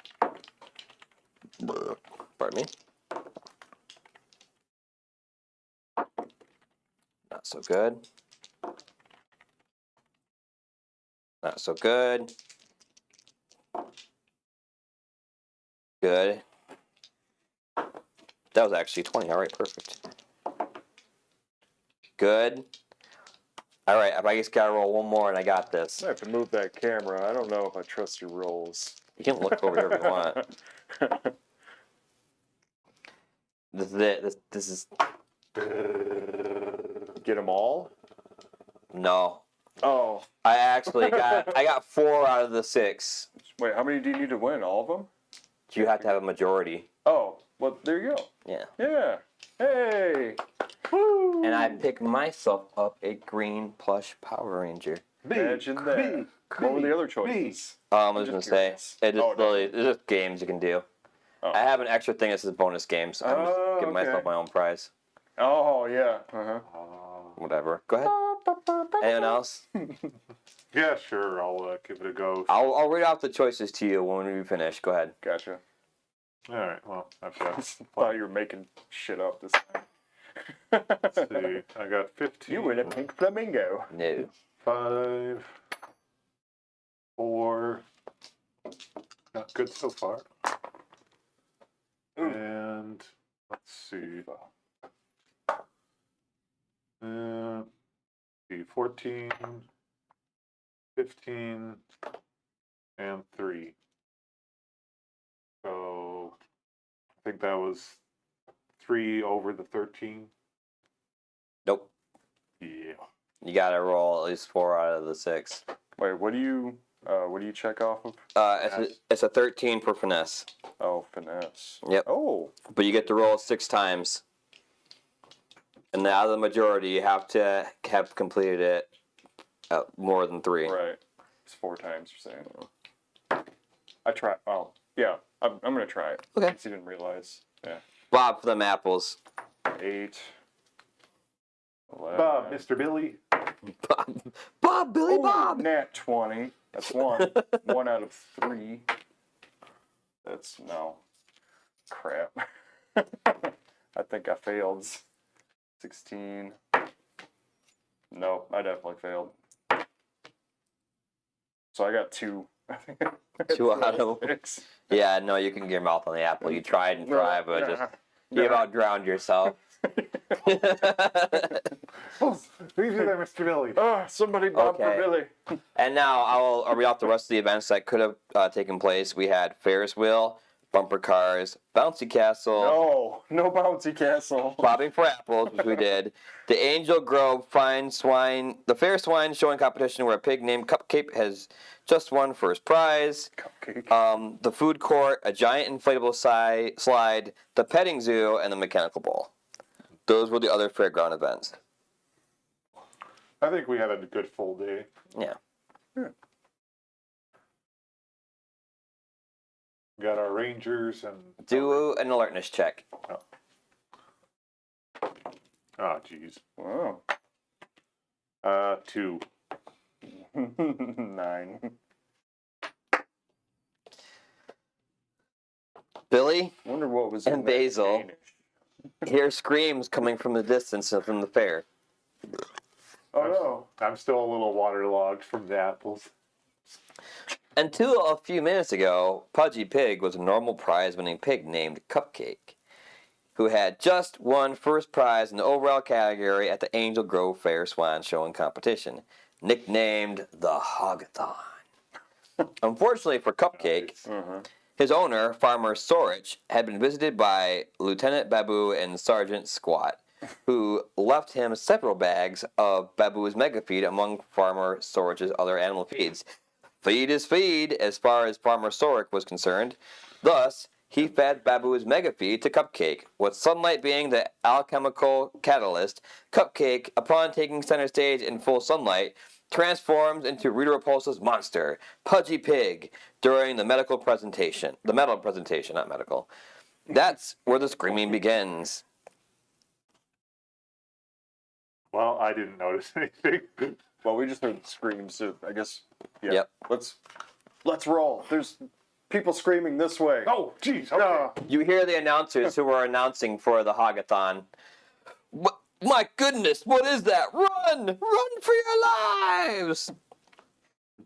[SPEAKER 2] Pardon me. Not so good. Not so good. Good. That was actually 20. All right, perfect. Good. All right, I just gotta roll one more, and I got this.
[SPEAKER 3] I have to move that camera. I don't know if I trust your rolls.
[SPEAKER 2] You can look over here if you want. This is it. This is
[SPEAKER 3] Get them all?
[SPEAKER 2] no.
[SPEAKER 3] Oh,
[SPEAKER 2] I got 4 out of the 6.
[SPEAKER 3] wait, how many do you need to win? All of them?
[SPEAKER 2] You have to have a majority.
[SPEAKER 3] Oh, well, there you go.
[SPEAKER 2] Yeah.
[SPEAKER 3] Yeah. Hey.
[SPEAKER 1] Woo!
[SPEAKER 2] And I pick myself up a green plush Power Ranger.
[SPEAKER 3] Imagine that. What were the other choices?
[SPEAKER 2] I was gonna
[SPEAKER 3] Just
[SPEAKER 2] say
[SPEAKER 3] curious.
[SPEAKER 2] it just
[SPEAKER 3] Oh, no.
[SPEAKER 2] it's just games you can do.
[SPEAKER 3] Oh.
[SPEAKER 2] I have an extra thing that says bonus games. I'm just
[SPEAKER 3] Oh,
[SPEAKER 2] giving myself
[SPEAKER 3] okay.
[SPEAKER 2] my own prize.
[SPEAKER 3] Oh, yeah. Uh-huh.
[SPEAKER 2] Whatever. Go ahead. Anyone else?
[SPEAKER 1] Yeah, sure. I'll give it a go.
[SPEAKER 2] I'll read out the choices to you when we finish. Go ahead.
[SPEAKER 3] Gotcha.
[SPEAKER 1] All right. Well, I've got.
[SPEAKER 3] Thought you were making shit up this time.
[SPEAKER 1] Let's see. I got 15.
[SPEAKER 3] You win a pink flamingo.
[SPEAKER 2] No.
[SPEAKER 1] 5, 4. Not good so far.
[SPEAKER 3] Ooh.
[SPEAKER 1] And let's see. 14, 15, and 3. So I think that was 3 over the 13.
[SPEAKER 2] Nope.
[SPEAKER 1] Yeah.
[SPEAKER 2] You gotta roll at least 4 out of the 6.
[SPEAKER 3] Wait, what do you check off of?
[SPEAKER 2] It's a 13 for finesse.
[SPEAKER 3] Oh, finesse.
[SPEAKER 2] Yep.
[SPEAKER 3] Oh.
[SPEAKER 2] But you get to roll 6 times. And out of the majority, you have to have completed it more than 3.
[SPEAKER 3] Right. It's 4 times, you're saying. I try. Oh, yeah. I'm going to try it.
[SPEAKER 2] Okay.
[SPEAKER 3] Because you didn't realize. Yeah.
[SPEAKER 2] Bob for them apples.
[SPEAKER 3] 8. 11.
[SPEAKER 1] Bob, Mr. Billy.
[SPEAKER 2] Bob, Billy
[SPEAKER 3] Ooh,
[SPEAKER 2] Bob!
[SPEAKER 3] Nat 20. That's 1. 1 out of 3. That's, no. Crap. I think I failed. 16. Nope, I definitely failed. So I got 2.
[SPEAKER 2] 2 out of
[SPEAKER 3] 6.
[SPEAKER 2] Yeah, no, you can get your mouth on the apple. You tried and tried, but just you've outdrowned yourself.
[SPEAKER 1] Oh, leave you there, Mr. Billy.
[SPEAKER 3] Oh, somebody Bob
[SPEAKER 2] Okay.
[SPEAKER 3] for Billy.
[SPEAKER 2] And now I'll read off the rest of the events that could have taken place. We had Ferris wheel, bumper cars, bouncy castle,
[SPEAKER 3] No bouncy castle.
[SPEAKER 2] bobbing for apples, which we did. The Angel Grove fine swine, the fair swine showing competition where a pig named Cupcake has just won first prize.
[SPEAKER 3] Cupcake.
[SPEAKER 2] The food court, a giant inflatable slide, the petting zoo, and the mechanical bowl. Those were the other fairground events.
[SPEAKER 1] I think we had a good full day.
[SPEAKER 2] Yeah.
[SPEAKER 1] Got our rangers and.
[SPEAKER 2] Do an alertness check.
[SPEAKER 1] Oh, jeez.
[SPEAKER 3] Wow.
[SPEAKER 1] 2.
[SPEAKER 3] 9.
[SPEAKER 2] Billy,
[SPEAKER 3] Wonder what was
[SPEAKER 2] And
[SPEAKER 3] in that
[SPEAKER 2] Basil.
[SPEAKER 3] Danish.
[SPEAKER 2] hear screams coming from the distance and from the fair.
[SPEAKER 3] Oh no.
[SPEAKER 1] I'm still a little waterlogged from the apples.
[SPEAKER 2] Until a few minutes ago, Pudgy Pig was a normal prize-winning pig named Cupcake, who had just won first prize in the overall category at the Angel Grove Fair Swan Show and Competition, nicknamed the Hogathon. Unfortunately for Cupcake, his owner, Farmer Sorich, had been visited by Lieutenant Babu and Sergeant Squat, who left him several bags of Babu's mega feed among Farmer Sorich's other animal feeds. Feed is feed, as far as Farmer Sorich was concerned. Thus, he fed Babu's mega feed to Cupcake, with sunlight being the alchemical catalyst. Cupcake, upon taking center stage in full sunlight, transforms into Rita Repulsa's monster, Pudgy Pig, during the medical presentation. The metal presentation, not medical. That's where the screaming begins.
[SPEAKER 1] Well, I didn't notice anything.
[SPEAKER 3] Well, we just heard screams, so I guess. Yeah.
[SPEAKER 2] Yep.
[SPEAKER 3] Let's roll. There's people screaming this way.
[SPEAKER 1] Oh, jeez. Okay.
[SPEAKER 2] You hear the announcers who are announcing for the Hogathon. My goodness, what is that? Run! Run for your lives!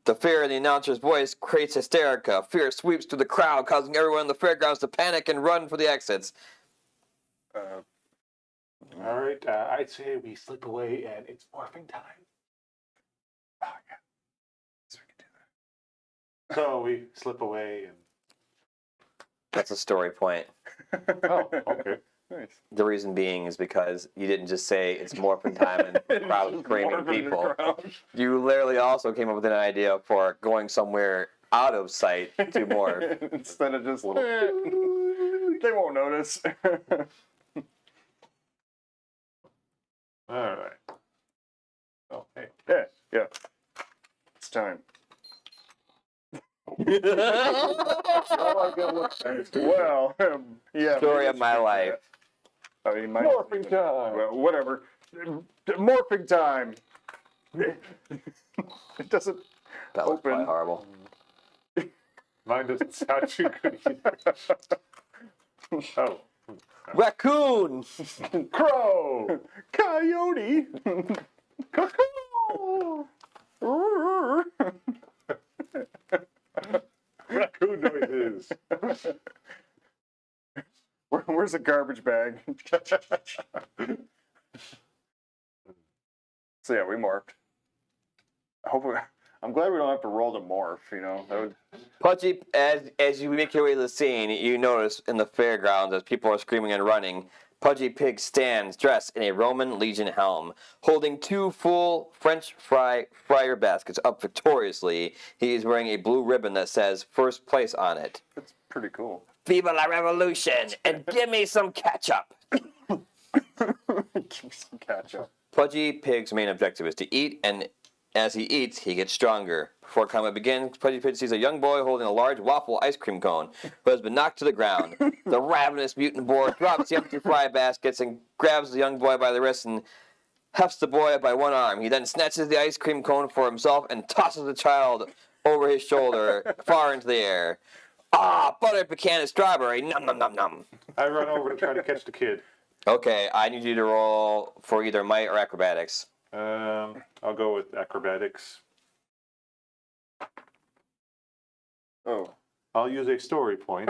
[SPEAKER 2] The fear in the announcer's voice creates hysterica. Fear sweeps through the crowd, causing everyone in the fairgrounds to panic and run for the exits.
[SPEAKER 3] Uh,
[SPEAKER 1] All right, I'd say we slip away and it's morphing time.
[SPEAKER 3] oh, yeah. So we can do that.
[SPEAKER 1] So we slip away and.
[SPEAKER 2] That's a story point.
[SPEAKER 1] Oh, okay.
[SPEAKER 3] Nice.
[SPEAKER 2] The reason being is because you didn't just say it's morphin time and the crowd screaming
[SPEAKER 3] Morphing the
[SPEAKER 2] people.
[SPEAKER 3] crowd.
[SPEAKER 2] You literally also came up with an idea for going somewhere out of sight to morph.
[SPEAKER 3] Instead of just they won't notice.
[SPEAKER 1] All right. Oh, hey.
[SPEAKER 3] Yeah. It's time. Well, yeah.
[SPEAKER 2] Story of my life.
[SPEAKER 3] I mean,
[SPEAKER 1] Morphing time.
[SPEAKER 3] Well, whatever. Morphing time. It doesn't
[SPEAKER 2] That was
[SPEAKER 3] open.
[SPEAKER 2] quite horrible.
[SPEAKER 1] Mine doesn't sound too good either. Oh.
[SPEAKER 2] Raccoon!
[SPEAKER 1] Crow!
[SPEAKER 3] Coyote.
[SPEAKER 1] Cuckoo! Raccoon noises.
[SPEAKER 3] Where's the garbage bag? So yeah, we morphed. I'm glad we don't have to roll to morph. You know, that would.
[SPEAKER 2] Pudgy, as you make your way to the scene, you notice in the fairgrounds as people are screaming and running, Pudgy Pig stands dressed in a Roman Legion helm, holding two full French fryer baskets up victoriously. He is wearing a blue ribbon that says first place on it.
[SPEAKER 3] That's pretty cool.
[SPEAKER 2] Viva la revolution! And give me some ketchup!
[SPEAKER 3] Give me some ketchup.
[SPEAKER 2] Pudgy Pig's main objective is to eat, and as he eats, he gets stronger. Before combat begins, Pudgy Pig sees a young boy holding a large waffle ice cream cone who has been knocked to the ground. The ravenous mutant boar drops the empty fry baskets and grabs the young boy by the wrist and hefts the boy up by one arm. He then snatches the ice cream cone for himself and tosses the child over his shoulder far into the air. Ah, butter, pecan, and strawberry. Nom, nom, nom, nom.
[SPEAKER 1] I run over to try to catch the kid.
[SPEAKER 2] Okay, I need you to roll for either might or acrobatics.
[SPEAKER 1] I'll go with acrobatics.
[SPEAKER 3] Oh.
[SPEAKER 1] I'll use a story point.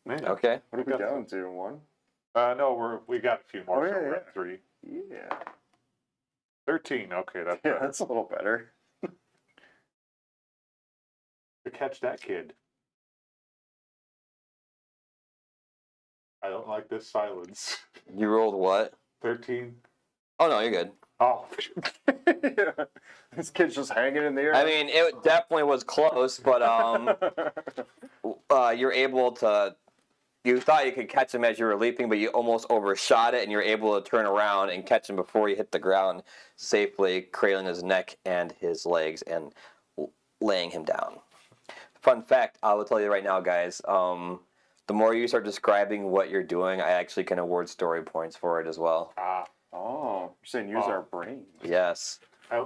[SPEAKER 1] Man.
[SPEAKER 2] Okay.
[SPEAKER 3] What are we down to? One?
[SPEAKER 1] No, we got a few more.
[SPEAKER 3] Oh,
[SPEAKER 1] so
[SPEAKER 3] yeah,
[SPEAKER 1] we're
[SPEAKER 3] yeah.
[SPEAKER 1] at 3.
[SPEAKER 3] Yeah.
[SPEAKER 1] 13. Okay, that's
[SPEAKER 3] Yeah,
[SPEAKER 1] better.
[SPEAKER 3] that's a little better.
[SPEAKER 1] To catch that kid. I don't like this silence.
[SPEAKER 2] You rolled what?
[SPEAKER 1] 13.
[SPEAKER 2] Oh, no, you're good.
[SPEAKER 1] Oh.
[SPEAKER 3] Yeah. This kid's just hanging in the air.
[SPEAKER 2] I mean, it definitely was close, but you're able to. You thought you could catch him as you were leaping, but you almost overshot it, and you're able to turn around and catch him before you hit the ground safely, cradling his neck and his legs and laying him down. Fun fact, I will tell you right now, guys. The more you start describing what you're doing, I actually can award story points for it as well.
[SPEAKER 3] Oh, you're saying use our brains.
[SPEAKER 2] Yes.
[SPEAKER 1] I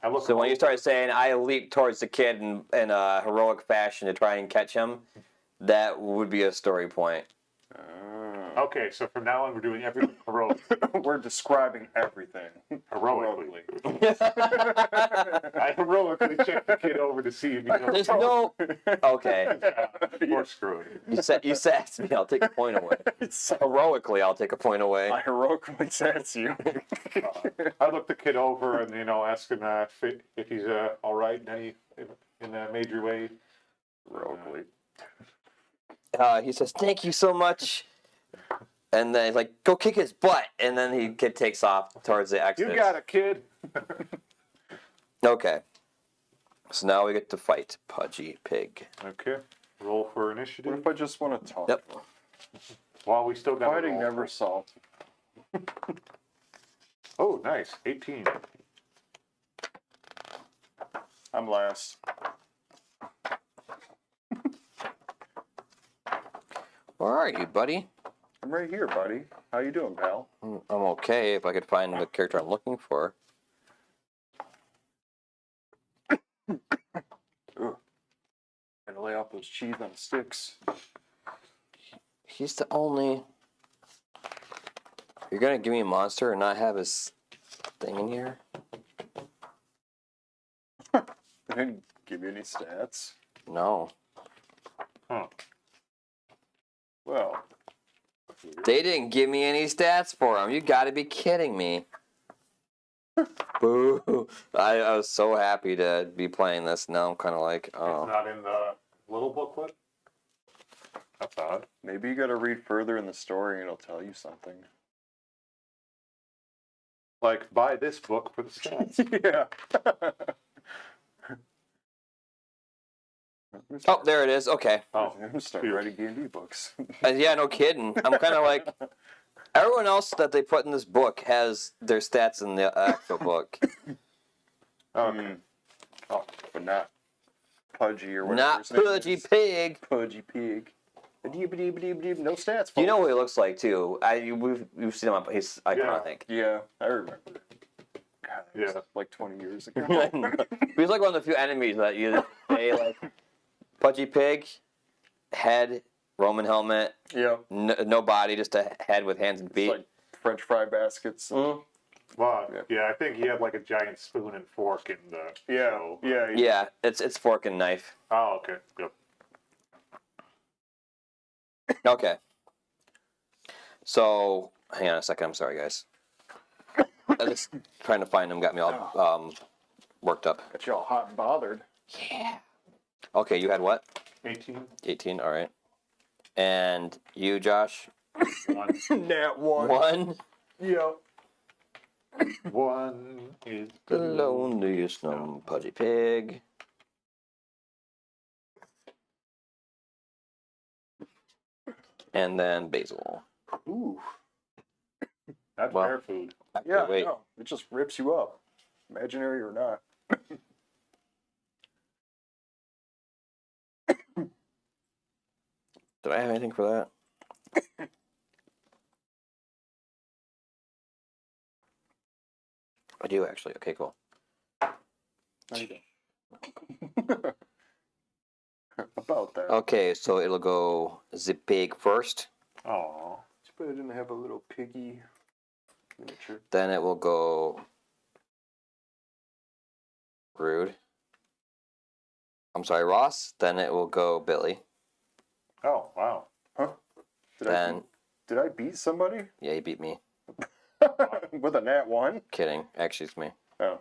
[SPEAKER 1] look
[SPEAKER 2] So when you
[SPEAKER 1] over-
[SPEAKER 2] start saying, I leap towards the kid in a heroic fashion to try and catch him, that would be a story point.
[SPEAKER 1] Okay, so from now on we're doing everything heroic.
[SPEAKER 3] We're describing everything.
[SPEAKER 1] Heroically. I heroically checked the kid over to see if he goes,
[SPEAKER 2] There's no... Okay.
[SPEAKER 1] or screw it.
[SPEAKER 2] You sassed me, I'll take a point away. Heroically, I'll take a point away.
[SPEAKER 3] I heroically sass you.
[SPEAKER 1] I looked the kid over and, asked him if he's all right in a major way.
[SPEAKER 3] Heroically.
[SPEAKER 2] He says, thank you so much. And then he's like, go kick his butt. And then the kid takes off towards the exit.
[SPEAKER 1] You got it, kid.
[SPEAKER 2] Okay. So now we get to fight Pudgy Pig.
[SPEAKER 1] Okay. Roll for
[SPEAKER 3] What
[SPEAKER 1] initiative.
[SPEAKER 3] if I just want to talk?
[SPEAKER 2] Yep.
[SPEAKER 1] Well, we still got to
[SPEAKER 3] Fighting
[SPEAKER 1] roll.
[SPEAKER 3] never solved.
[SPEAKER 1] Oh, nice. 18.
[SPEAKER 3] I'm last.
[SPEAKER 2] Where are you, buddy?
[SPEAKER 3] I'm right here, buddy. How you doing, pal?
[SPEAKER 2] I'm okay if I could find the character I'm looking for.
[SPEAKER 3] Ugh. Gotta lay off those cheese on sticks.
[SPEAKER 2] He's the only... You're gonna give me a monster and not have his thing in here?
[SPEAKER 3] They didn't give you any stats.
[SPEAKER 2] No.
[SPEAKER 1] Huh.
[SPEAKER 3] Well,
[SPEAKER 2] They didn't give me any stats for him. You got to be kidding me. Boo. I was so happy to be playing this. Now I'm kind of like,
[SPEAKER 1] It's
[SPEAKER 2] oh.
[SPEAKER 1] not in the little booklet? That's odd.
[SPEAKER 3] maybe you gotta read further in the story and it'll tell you something.
[SPEAKER 1] Like, buy this book for the stats.
[SPEAKER 3] Yeah.
[SPEAKER 2] Oh, there it is. Okay.
[SPEAKER 1] Oh,
[SPEAKER 3] I'm gonna start writing D&D books.
[SPEAKER 2] Yeah, no kidding. I'm kind of like, everyone else that they put in this book has their stats in the actual book.
[SPEAKER 1] okay.
[SPEAKER 3] Oh, but not Pudgy or whatever.
[SPEAKER 2] Not
[SPEAKER 3] his name
[SPEAKER 2] Pudgy
[SPEAKER 3] is.
[SPEAKER 2] Pig.
[SPEAKER 3] Pudgy Pig. No stats.
[SPEAKER 2] You know
[SPEAKER 3] folks.
[SPEAKER 2] what he looks like too. We've seen him on. He's iconic.
[SPEAKER 3] Yeah, I remember. God, that was
[SPEAKER 1] Yeah.
[SPEAKER 3] like 20 years ago.
[SPEAKER 2] He's like one of the few enemies that you say like Pudgy Pig, head, Roman helmet,
[SPEAKER 3] Yeah.
[SPEAKER 2] no body, just a head with hands and
[SPEAKER 3] It's
[SPEAKER 2] feet.
[SPEAKER 3] like French fry baskets.
[SPEAKER 2] Mm.
[SPEAKER 1] Well,
[SPEAKER 3] Yeah.
[SPEAKER 1] yeah, I think he had like a giant spoon and fork in the
[SPEAKER 3] Yeah.
[SPEAKER 1] show.
[SPEAKER 3] Yeah.
[SPEAKER 2] Yeah, it's fork and knife.
[SPEAKER 1] Oh, okay. Good.
[SPEAKER 2] Okay. So hang on a second. I'm sorry, guys. I just trying to find him got me all worked up.
[SPEAKER 3] Got you all hot and bothered.
[SPEAKER 2] Yeah. Okay, you had what?
[SPEAKER 1] 18?
[SPEAKER 2] 18. All right. And you, Josh?
[SPEAKER 1] 1.
[SPEAKER 3] Nat 1.
[SPEAKER 2] 1.
[SPEAKER 3] Yep.
[SPEAKER 1] 1 is
[SPEAKER 2] The loneliest gnome, Pudgy Pig. And then Basil.
[SPEAKER 3] Ooh.
[SPEAKER 1] That's
[SPEAKER 2] Well,
[SPEAKER 1] bear food.
[SPEAKER 3] Yeah,
[SPEAKER 2] Wait.
[SPEAKER 3] no, it just rips you up. Imaginary or not.
[SPEAKER 2] Did I have anything for that? I do actually. Okay, cool.
[SPEAKER 3] No, you don't. About that.
[SPEAKER 2] Okay, so it'll go the pig first.
[SPEAKER 1] Oh.
[SPEAKER 3] Too bad I didn't have a little piggy miniature.
[SPEAKER 2] Then it will go Rude. I'm sorry, Ross. Then it will go Billy.
[SPEAKER 1] Oh, wow.
[SPEAKER 3] Huh?
[SPEAKER 2] Then
[SPEAKER 3] Did I beat somebody?
[SPEAKER 2] yeah, you beat me.
[SPEAKER 3] With a nat 1?
[SPEAKER 2] Kidding. Actually, it's me.
[SPEAKER 3] Oh,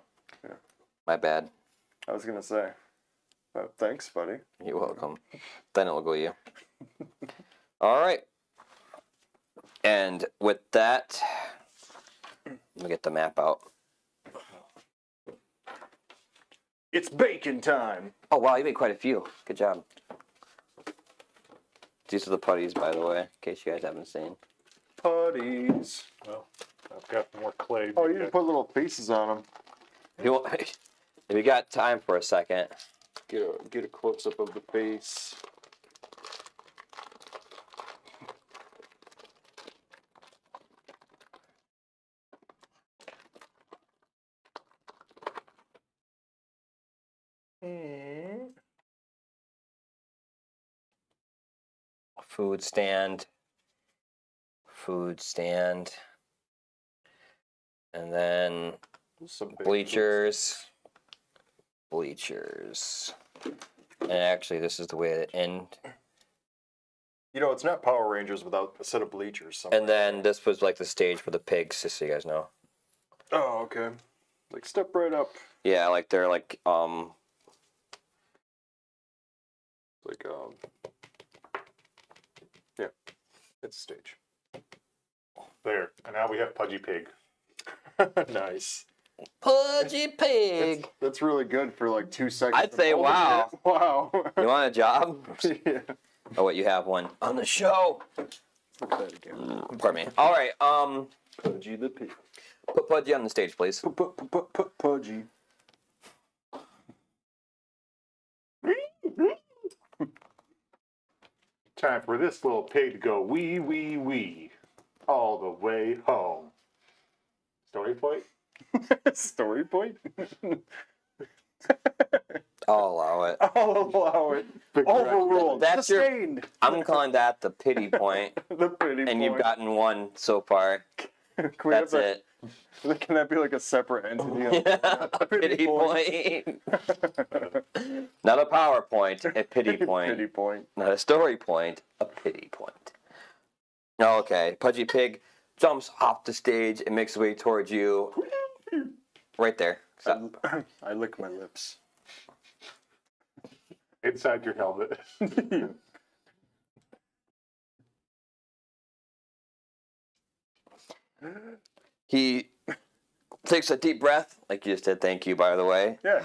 [SPEAKER 2] My bad.
[SPEAKER 3] I was gonna say. Thanks, buddy.
[SPEAKER 2] You're welcome. Then it will go you. All right. And with that, let me get the map out.
[SPEAKER 3] It's bacon time.
[SPEAKER 2] Oh wow, you made quite a few. Good job. These are the putties, by the way, in case you guys haven't seen.
[SPEAKER 3] Putties.
[SPEAKER 1] Well, I've got more clay.
[SPEAKER 3] Oh, you didn't put little faces on them.
[SPEAKER 2] If you, if you got time for a second,
[SPEAKER 3] Get a close up of the face.
[SPEAKER 2] food stand, and then
[SPEAKER 3] Some big
[SPEAKER 2] bleachers. And actually, this is the way it end.
[SPEAKER 3] You know, it's not Power Rangers without a set of bleachers. Somewhere.
[SPEAKER 2] And then this was like the stage for the pigs, just so you guys know.
[SPEAKER 3] Oh, okay. Like step right up.
[SPEAKER 2] Yeah, like they're like
[SPEAKER 3] Like yeah, it's a stage.
[SPEAKER 1] There. And now we have Pudgy Pig.
[SPEAKER 3] Nice.
[SPEAKER 2] Pudgy Pig.
[SPEAKER 3] That's really good for like 2 seconds.
[SPEAKER 2] I'd say wow.
[SPEAKER 3] Wow.
[SPEAKER 2] You want a job?
[SPEAKER 3] Yeah.
[SPEAKER 2] Oh wait, you have one on the show.
[SPEAKER 3] Look at that again.
[SPEAKER 2] Pardon me. All right.
[SPEAKER 3] Pudgy the pig.
[SPEAKER 2] Put Pudgy on the stage, please.
[SPEAKER 3] Pudgy.
[SPEAKER 1] Time for this little pig to go wee, wee, wee. All the way home. Story point?
[SPEAKER 3] Story point?
[SPEAKER 2] I'll allow it.
[SPEAKER 3] I'll allow it.
[SPEAKER 1] Big
[SPEAKER 3] Overruled.
[SPEAKER 2] That's your-
[SPEAKER 3] Sustained.
[SPEAKER 2] I'm calling that the pity point,
[SPEAKER 3] The pretty
[SPEAKER 2] and
[SPEAKER 3] point.
[SPEAKER 2] you've gotten one so far.
[SPEAKER 3] Can we have
[SPEAKER 2] That's
[SPEAKER 3] that,
[SPEAKER 2] it.
[SPEAKER 3] Can that be like a separate entity?
[SPEAKER 2] A pity point. Not a PowerPoint, a pity point.
[SPEAKER 3] Pity point.
[SPEAKER 2] Not a story point, a pity point. Okay, Pudgy Pig jumps off the stage and makes his way towards you. Right there. Stop.
[SPEAKER 3] I lick my lips.
[SPEAKER 1] Inside your helmet.
[SPEAKER 2] He takes a deep breath, like you just did, thank you, by the way,
[SPEAKER 3] Yeah.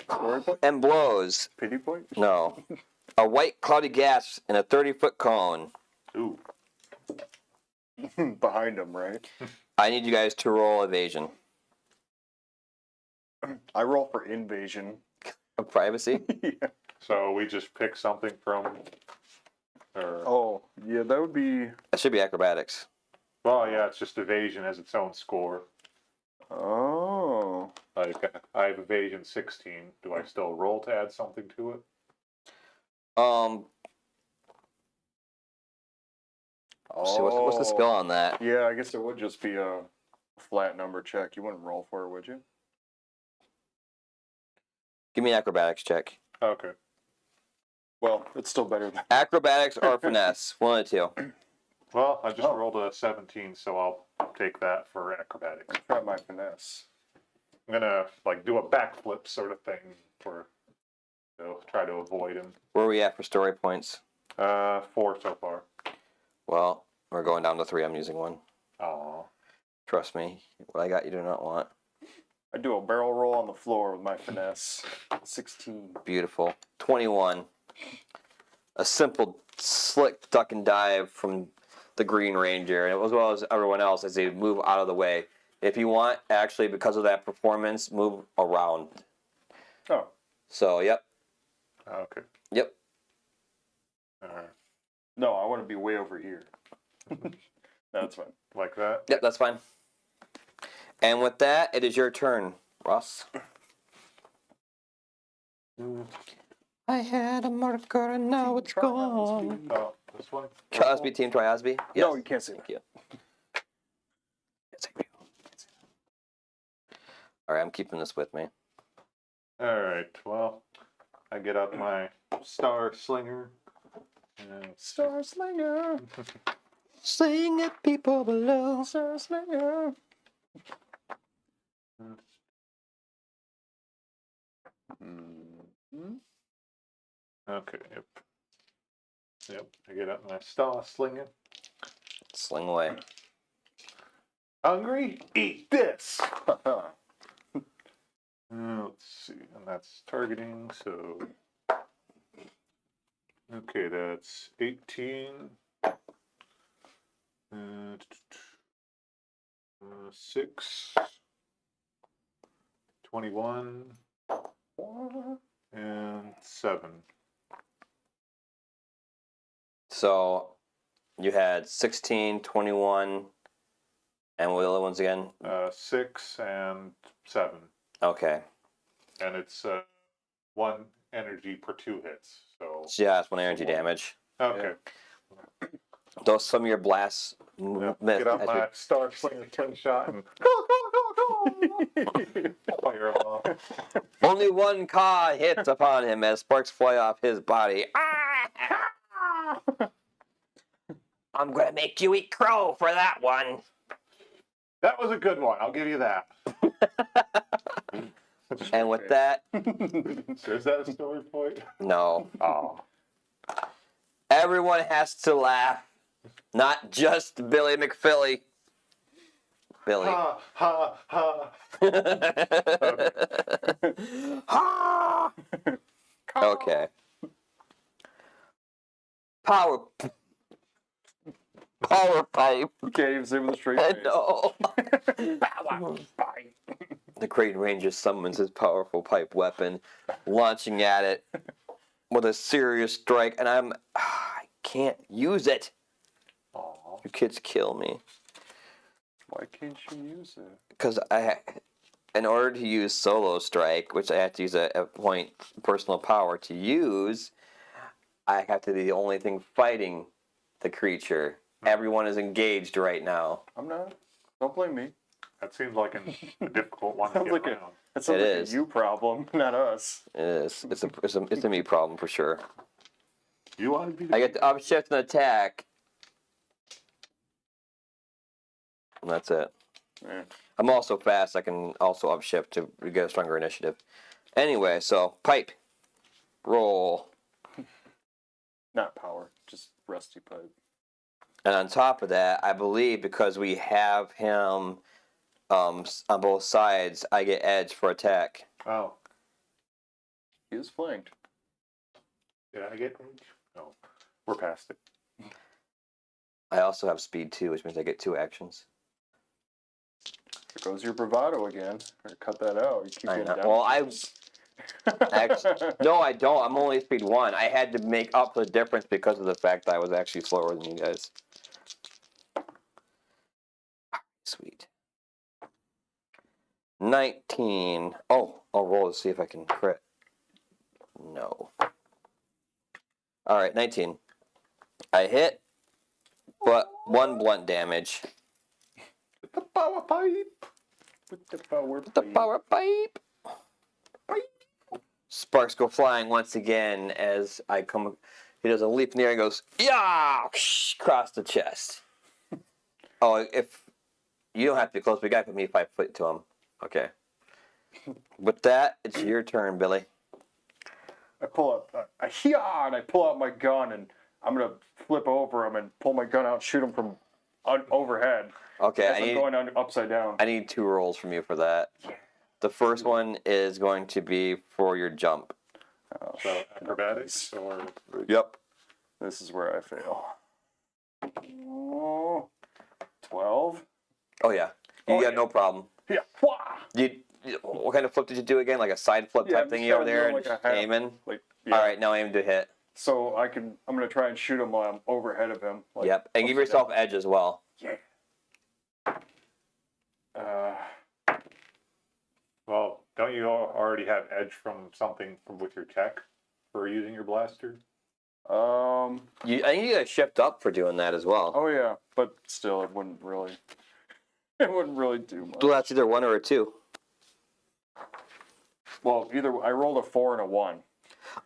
[SPEAKER 3] Story point?
[SPEAKER 2] and blows.
[SPEAKER 3] Pity point?
[SPEAKER 2] No. A white cloudy gas in a 30-foot cone.
[SPEAKER 1] Ooh.
[SPEAKER 3] Behind him, right?
[SPEAKER 2] I need you guys to roll evasion.
[SPEAKER 3] I roll for invasion.
[SPEAKER 2] Of privacy?
[SPEAKER 3] Yeah.
[SPEAKER 1] So we just pick something from. Or,
[SPEAKER 3] Oh, yeah, that would be.
[SPEAKER 2] That should be acrobatics.
[SPEAKER 1] well, yeah, it's just evasion has its own score.
[SPEAKER 3] Oh.
[SPEAKER 1] Like I have evasion 16. Do I still roll to add something to it?
[SPEAKER 2] See, what's the skill on that?
[SPEAKER 3] Yeah, I guess it would just be a flat number check. You wouldn't roll for it, would you?
[SPEAKER 2] Give me an acrobatics check.
[SPEAKER 1] Okay.
[SPEAKER 3] Well, it's still better than.
[SPEAKER 2] Acrobatics or finesse. One of the two.
[SPEAKER 1] Well, I just rolled a 17, so I'll take that for acrobatics.
[SPEAKER 3] Try my finesse.
[SPEAKER 1] I'm gonna like do a backflip sort of thing for try to avoid him.
[SPEAKER 2] Where are we at for story points?
[SPEAKER 1] 4 so far.
[SPEAKER 2] Well, we're going down to 3. I'm using 1.
[SPEAKER 1] Oh.
[SPEAKER 2] Trust me. What I got you do not want.
[SPEAKER 3] I do a barrel roll on the floor with my finesse. 16.
[SPEAKER 2] Beautiful. 21. A simple, slick duck and dive from the Green Ranger, and as well as everyone else as they move out of the way. If you want, actually, because of that performance, move around.
[SPEAKER 3] Oh.
[SPEAKER 2] So, yep.
[SPEAKER 1] Okay.
[SPEAKER 2] Yep.
[SPEAKER 1] Alright.
[SPEAKER 3] No, I want to be way over here. That's fine.
[SPEAKER 1] Like that?
[SPEAKER 2] Yep, that's fine. And with that, it is your turn, Ross. I had a marker and now it's gone.
[SPEAKER 1] Oh, this one?
[SPEAKER 2] Osby, Team Try Osby? Yes.
[SPEAKER 3] No, you can't say that.
[SPEAKER 2] Thank you. Alright, I'm keeping this with me.
[SPEAKER 1] Alright, well, I get out my Star Slinger. And
[SPEAKER 3] Star Slinger.
[SPEAKER 2] Sing at people below.
[SPEAKER 3] Star Slinger.
[SPEAKER 1] Okay, yep. Yep, I get out my Star Slinger.
[SPEAKER 2] Sling away.
[SPEAKER 1] Hungry? Eat this! Let's see, and that's targeting, so. Okay, that's 18. 6. 21. And 7.
[SPEAKER 2] So, you had 16, 21, and what were the other ones again?
[SPEAKER 1] 6 and 7.
[SPEAKER 2] Okay.
[SPEAKER 1] And it's 1 energy per 2 hits. So.
[SPEAKER 2] Yeah, it's 1 energy damage.
[SPEAKER 1] Okay.
[SPEAKER 2] Those some of your blasts
[SPEAKER 1] Yeah,
[SPEAKER 2] miss.
[SPEAKER 1] get out my Star Slinger slingshot and fire them off.
[SPEAKER 2] Only 1 caw hits upon him as sparks fly off his body. I'm gonna make you eat crow for that one.
[SPEAKER 1] That was a good one. I'll give you that.
[SPEAKER 2] And with that,
[SPEAKER 1] So is that a story point?
[SPEAKER 2] no.
[SPEAKER 1] Oh.
[SPEAKER 2] Everyone has to laugh. Not just Billy McPhilly. Billy.
[SPEAKER 1] Ha ha ha.
[SPEAKER 2] Ah! Okay. Power pipe.
[SPEAKER 3] You can't even say with a straight face.
[SPEAKER 2] No. The Green Ranger summons his powerful pipe weapon, launching at it with a serious strike, and I can't use it.
[SPEAKER 1] Aw.
[SPEAKER 2] You kids kill me.
[SPEAKER 3] Why can't you use it?
[SPEAKER 2] Because in order to use solo strike, which I have to use a point personal power to use, I have to be the only thing fighting the creature. Everyone is engaged right now.
[SPEAKER 3] I'm not. Don't blame me.
[SPEAKER 1] That seems like a difficult one to
[SPEAKER 3] Sounds
[SPEAKER 1] get
[SPEAKER 3] like
[SPEAKER 1] around.
[SPEAKER 3] That sounds
[SPEAKER 2] It
[SPEAKER 3] like
[SPEAKER 2] is.
[SPEAKER 3] a you problem, not us.
[SPEAKER 2] It is. It's a me problem for sure.
[SPEAKER 1] You want to be
[SPEAKER 2] I get the upshift and attack. And that's it.
[SPEAKER 3] Yeah.
[SPEAKER 2] I'm also fast. I can also upshift to get a stronger initiative. Anyway, so pipe. Roll.
[SPEAKER 3] Not power, just rusty pipe.
[SPEAKER 2] And on top of that, I believe because we have him on both sides, I get edge for attack.
[SPEAKER 1] Oh,
[SPEAKER 3] He is flanked.
[SPEAKER 1] did I get range? No, we're past it.
[SPEAKER 2] I also have speed too, which means I get 2 actions.
[SPEAKER 3] There goes your bravado again. Or cut that out. You keep
[SPEAKER 2] I
[SPEAKER 3] getting
[SPEAKER 2] know.
[SPEAKER 3] down.
[SPEAKER 2] Well, No, I don't. I'm only speed 1. I had to make up for the difference because of the fact that I was actually slower than you guys. Sweet. 19. Oh, I'll roll to see if I can crit. No. Alright, 19. I hit, but 1 blunt damage.
[SPEAKER 1] The power pipe.
[SPEAKER 3] With the power
[SPEAKER 2] The
[SPEAKER 3] pipe.
[SPEAKER 2] power pipe. Sparks go flying once again as I come. He does a leap in the air and goes, yeah, across the chest. Oh, if you don't have to be close, but you gotta put me 5 foot to him. Okay. With that, it's your turn, Billy.
[SPEAKER 3] I pull up, and I pull out my gun, and I'm gonna flip over him and pull my gun out, and shoot him from overhead.
[SPEAKER 2] Okay,
[SPEAKER 3] As I'm going upside down.
[SPEAKER 2] I need 2 rolls from you for that. The first one is going to be for your jump.
[SPEAKER 3] Oh,
[SPEAKER 1] So acrobatics or
[SPEAKER 2] Yep.
[SPEAKER 3] this is where I fail. 12.
[SPEAKER 2] Oh yeah. You got no problem.
[SPEAKER 3] Yeah. Wah!
[SPEAKER 2] What kind of flip did you do again? Like a side flip
[SPEAKER 3] Yeah,
[SPEAKER 2] type
[SPEAKER 3] I'm
[SPEAKER 2] thingy
[SPEAKER 3] just
[SPEAKER 2] over there,
[SPEAKER 3] kinda
[SPEAKER 2] and
[SPEAKER 3] doing
[SPEAKER 2] just
[SPEAKER 3] like a half-
[SPEAKER 2] aiming.
[SPEAKER 3] Like, yeah.
[SPEAKER 2] All right, now aim to hit.
[SPEAKER 3] So I'm gonna try and shoot him while I'm overhead of him. Like,
[SPEAKER 2] Yep, and give
[SPEAKER 3] upside
[SPEAKER 2] yourself
[SPEAKER 3] down.
[SPEAKER 2] edge as well.
[SPEAKER 3] Yeah.
[SPEAKER 1] well, don't you already have edge from something from with your tech for using your blaster?
[SPEAKER 3] Um.
[SPEAKER 2] I think you got to shift up for doing that as well.
[SPEAKER 3] Oh yeah, but still, it wouldn't really. It wouldn't really do much.
[SPEAKER 2] Well, that's either 1 or a 2.
[SPEAKER 3] Well, either I rolled a 4 and a 1.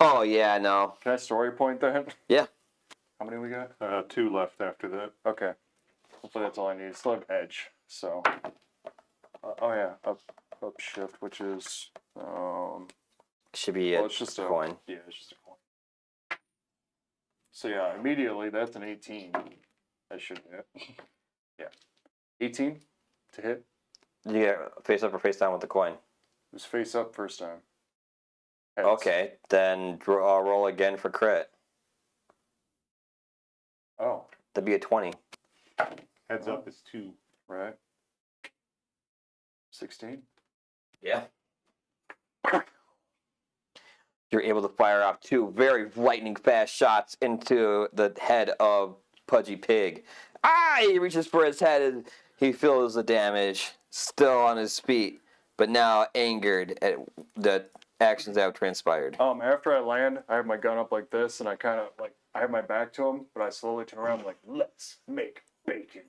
[SPEAKER 2] Oh yeah, no.
[SPEAKER 3] Can I story point that?
[SPEAKER 2] Yeah.
[SPEAKER 3] How many we got?
[SPEAKER 1] 2 left after that.
[SPEAKER 3] Okay. Hopefully that's all I need. Still have edge. So. Oh yeah, up shift, which is
[SPEAKER 2] Should be
[SPEAKER 3] well,
[SPEAKER 2] a
[SPEAKER 3] it's just
[SPEAKER 2] coin.
[SPEAKER 3] Yeah, it's just a coin. So yeah, immediately that's an 18. That should hit. Yeah, 18 to hit.
[SPEAKER 2] You get face up or face down with the coin.
[SPEAKER 3] It was face up first time. Heads.
[SPEAKER 2] Okay, then roll again for crit.
[SPEAKER 3] Oh,
[SPEAKER 2] That'd be a 20.
[SPEAKER 1] Heads up is 2.
[SPEAKER 3] right. 16.
[SPEAKER 2] Yeah. You're able to fire off 2 very lightning fast shots into the head of Pudgy Pig. Ah! He reaches for his head and he feels the damage. Still on his feet, but now angered at the actions that have transpired.
[SPEAKER 3] After I land, I have my gun up like this, and I kind of like I have my back to him, but I slowly turn around like, let's make bacon.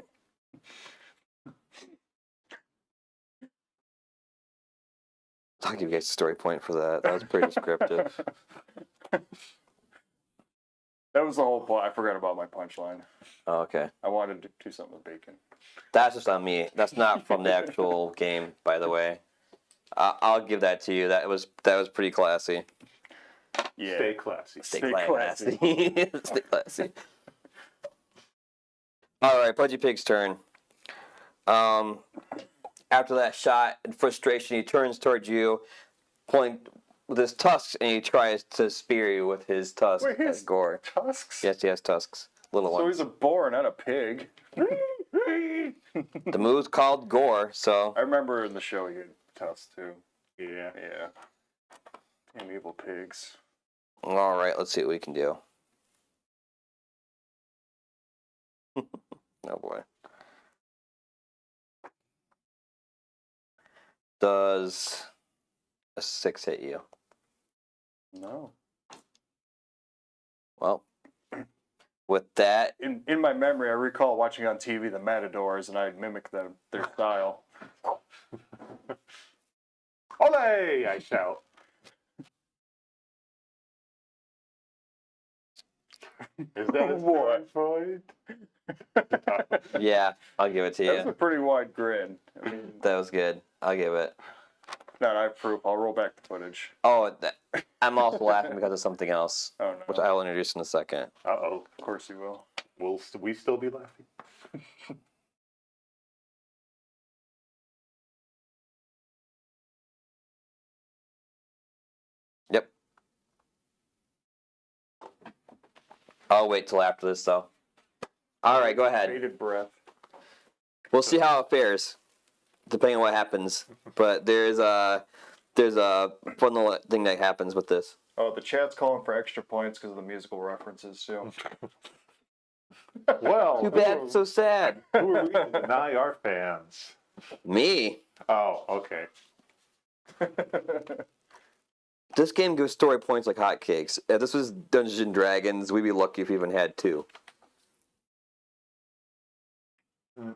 [SPEAKER 2] I'll give you guys a story point for that. That was pretty descriptive.
[SPEAKER 3] That was the whole point. I forgot about my punchline.
[SPEAKER 2] Oh, okay.
[SPEAKER 3] I wanted to do something with bacon.
[SPEAKER 2] That's just on me. That's not from the actual game, by the way. I'll give that to you. That was pretty classy.
[SPEAKER 3] Yeah.
[SPEAKER 1] Stay classy.
[SPEAKER 2] Stay
[SPEAKER 3] Stay
[SPEAKER 2] classy. Stay classy. All right, Pudgy Pig's turn. After that shot, in frustration, he turns towards you, pulling with his tusks, and he tries to spear you with his tusks.
[SPEAKER 3] Wait, his
[SPEAKER 2] gore.
[SPEAKER 3] tusks?
[SPEAKER 2] Yes, he has tusks. Little
[SPEAKER 3] So
[SPEAKER 2] ones.
[SPEAKER 3] he's a boar, not a pig.
[SPEAKER 2] The move's called gore, so.
[SPEAKER 3] I remember in the show he had tusks too.
[SPEAKER 1] Yeah.
[SPEAKER 3] Yeah. Damn evil pigs.
[SPEAKER 2] All right, let's see what we can do. Oh boy. Does a 6 hit you?
[SPEAKER 3] No.
[SPEAKER 2] Well, with that,
[SPEAKER 3] In my memory, I recall watching on TV the Matadors, and I mimicked their style.
[SPEAKER 1] Ole! I shout. Is that a story point?
[SPEAKER 2] Yeah, I'll give it to
[SPEAKER 3] That was a
[SPEAKER 2] you.
[SPEAKER 3] pretty wide grin. I mean,
[SPEAKER 2] That was good. I'll give it.
[SPEAKER 3] not I have proof. I'll roll back the footage.
[SPEAKER 2] Oh, I'm also laughing because of something else,
[SPEAKER 3] Oh no.
[SPEAKER 2] which I will introduce in a second.
[SPEAKER 1] Uh-oh.
[SPEAKER 3] Of course you will.
[SPEAKER 1] Will we still be laughing?
[SPEAKER 2] Yep. I'll wait till after this, though. All right, go ahead.
[SPEAKER 3] Bated breath.
[SPEAKER 2] We'll see how it fares, depending on what happens. But there's a fun little thing that happens with this.
[SPEAKER 3] Oh, the chat's calling for extra points because of the musical references too.
[SPEAKER 1] Well,
[SPEAKER 2] Too bad, it's so sad.
[SPEAKER 1] who are we to deny our fans?
[SPEAKER 2] Me.
[SPEAKER 1] Oh, okay.
[SPEAKER 2] This game gives story points like hotcakes. If this was Dungeons and Dragons, we'd be lucky if we even had 2.
[SPEAKER 3] So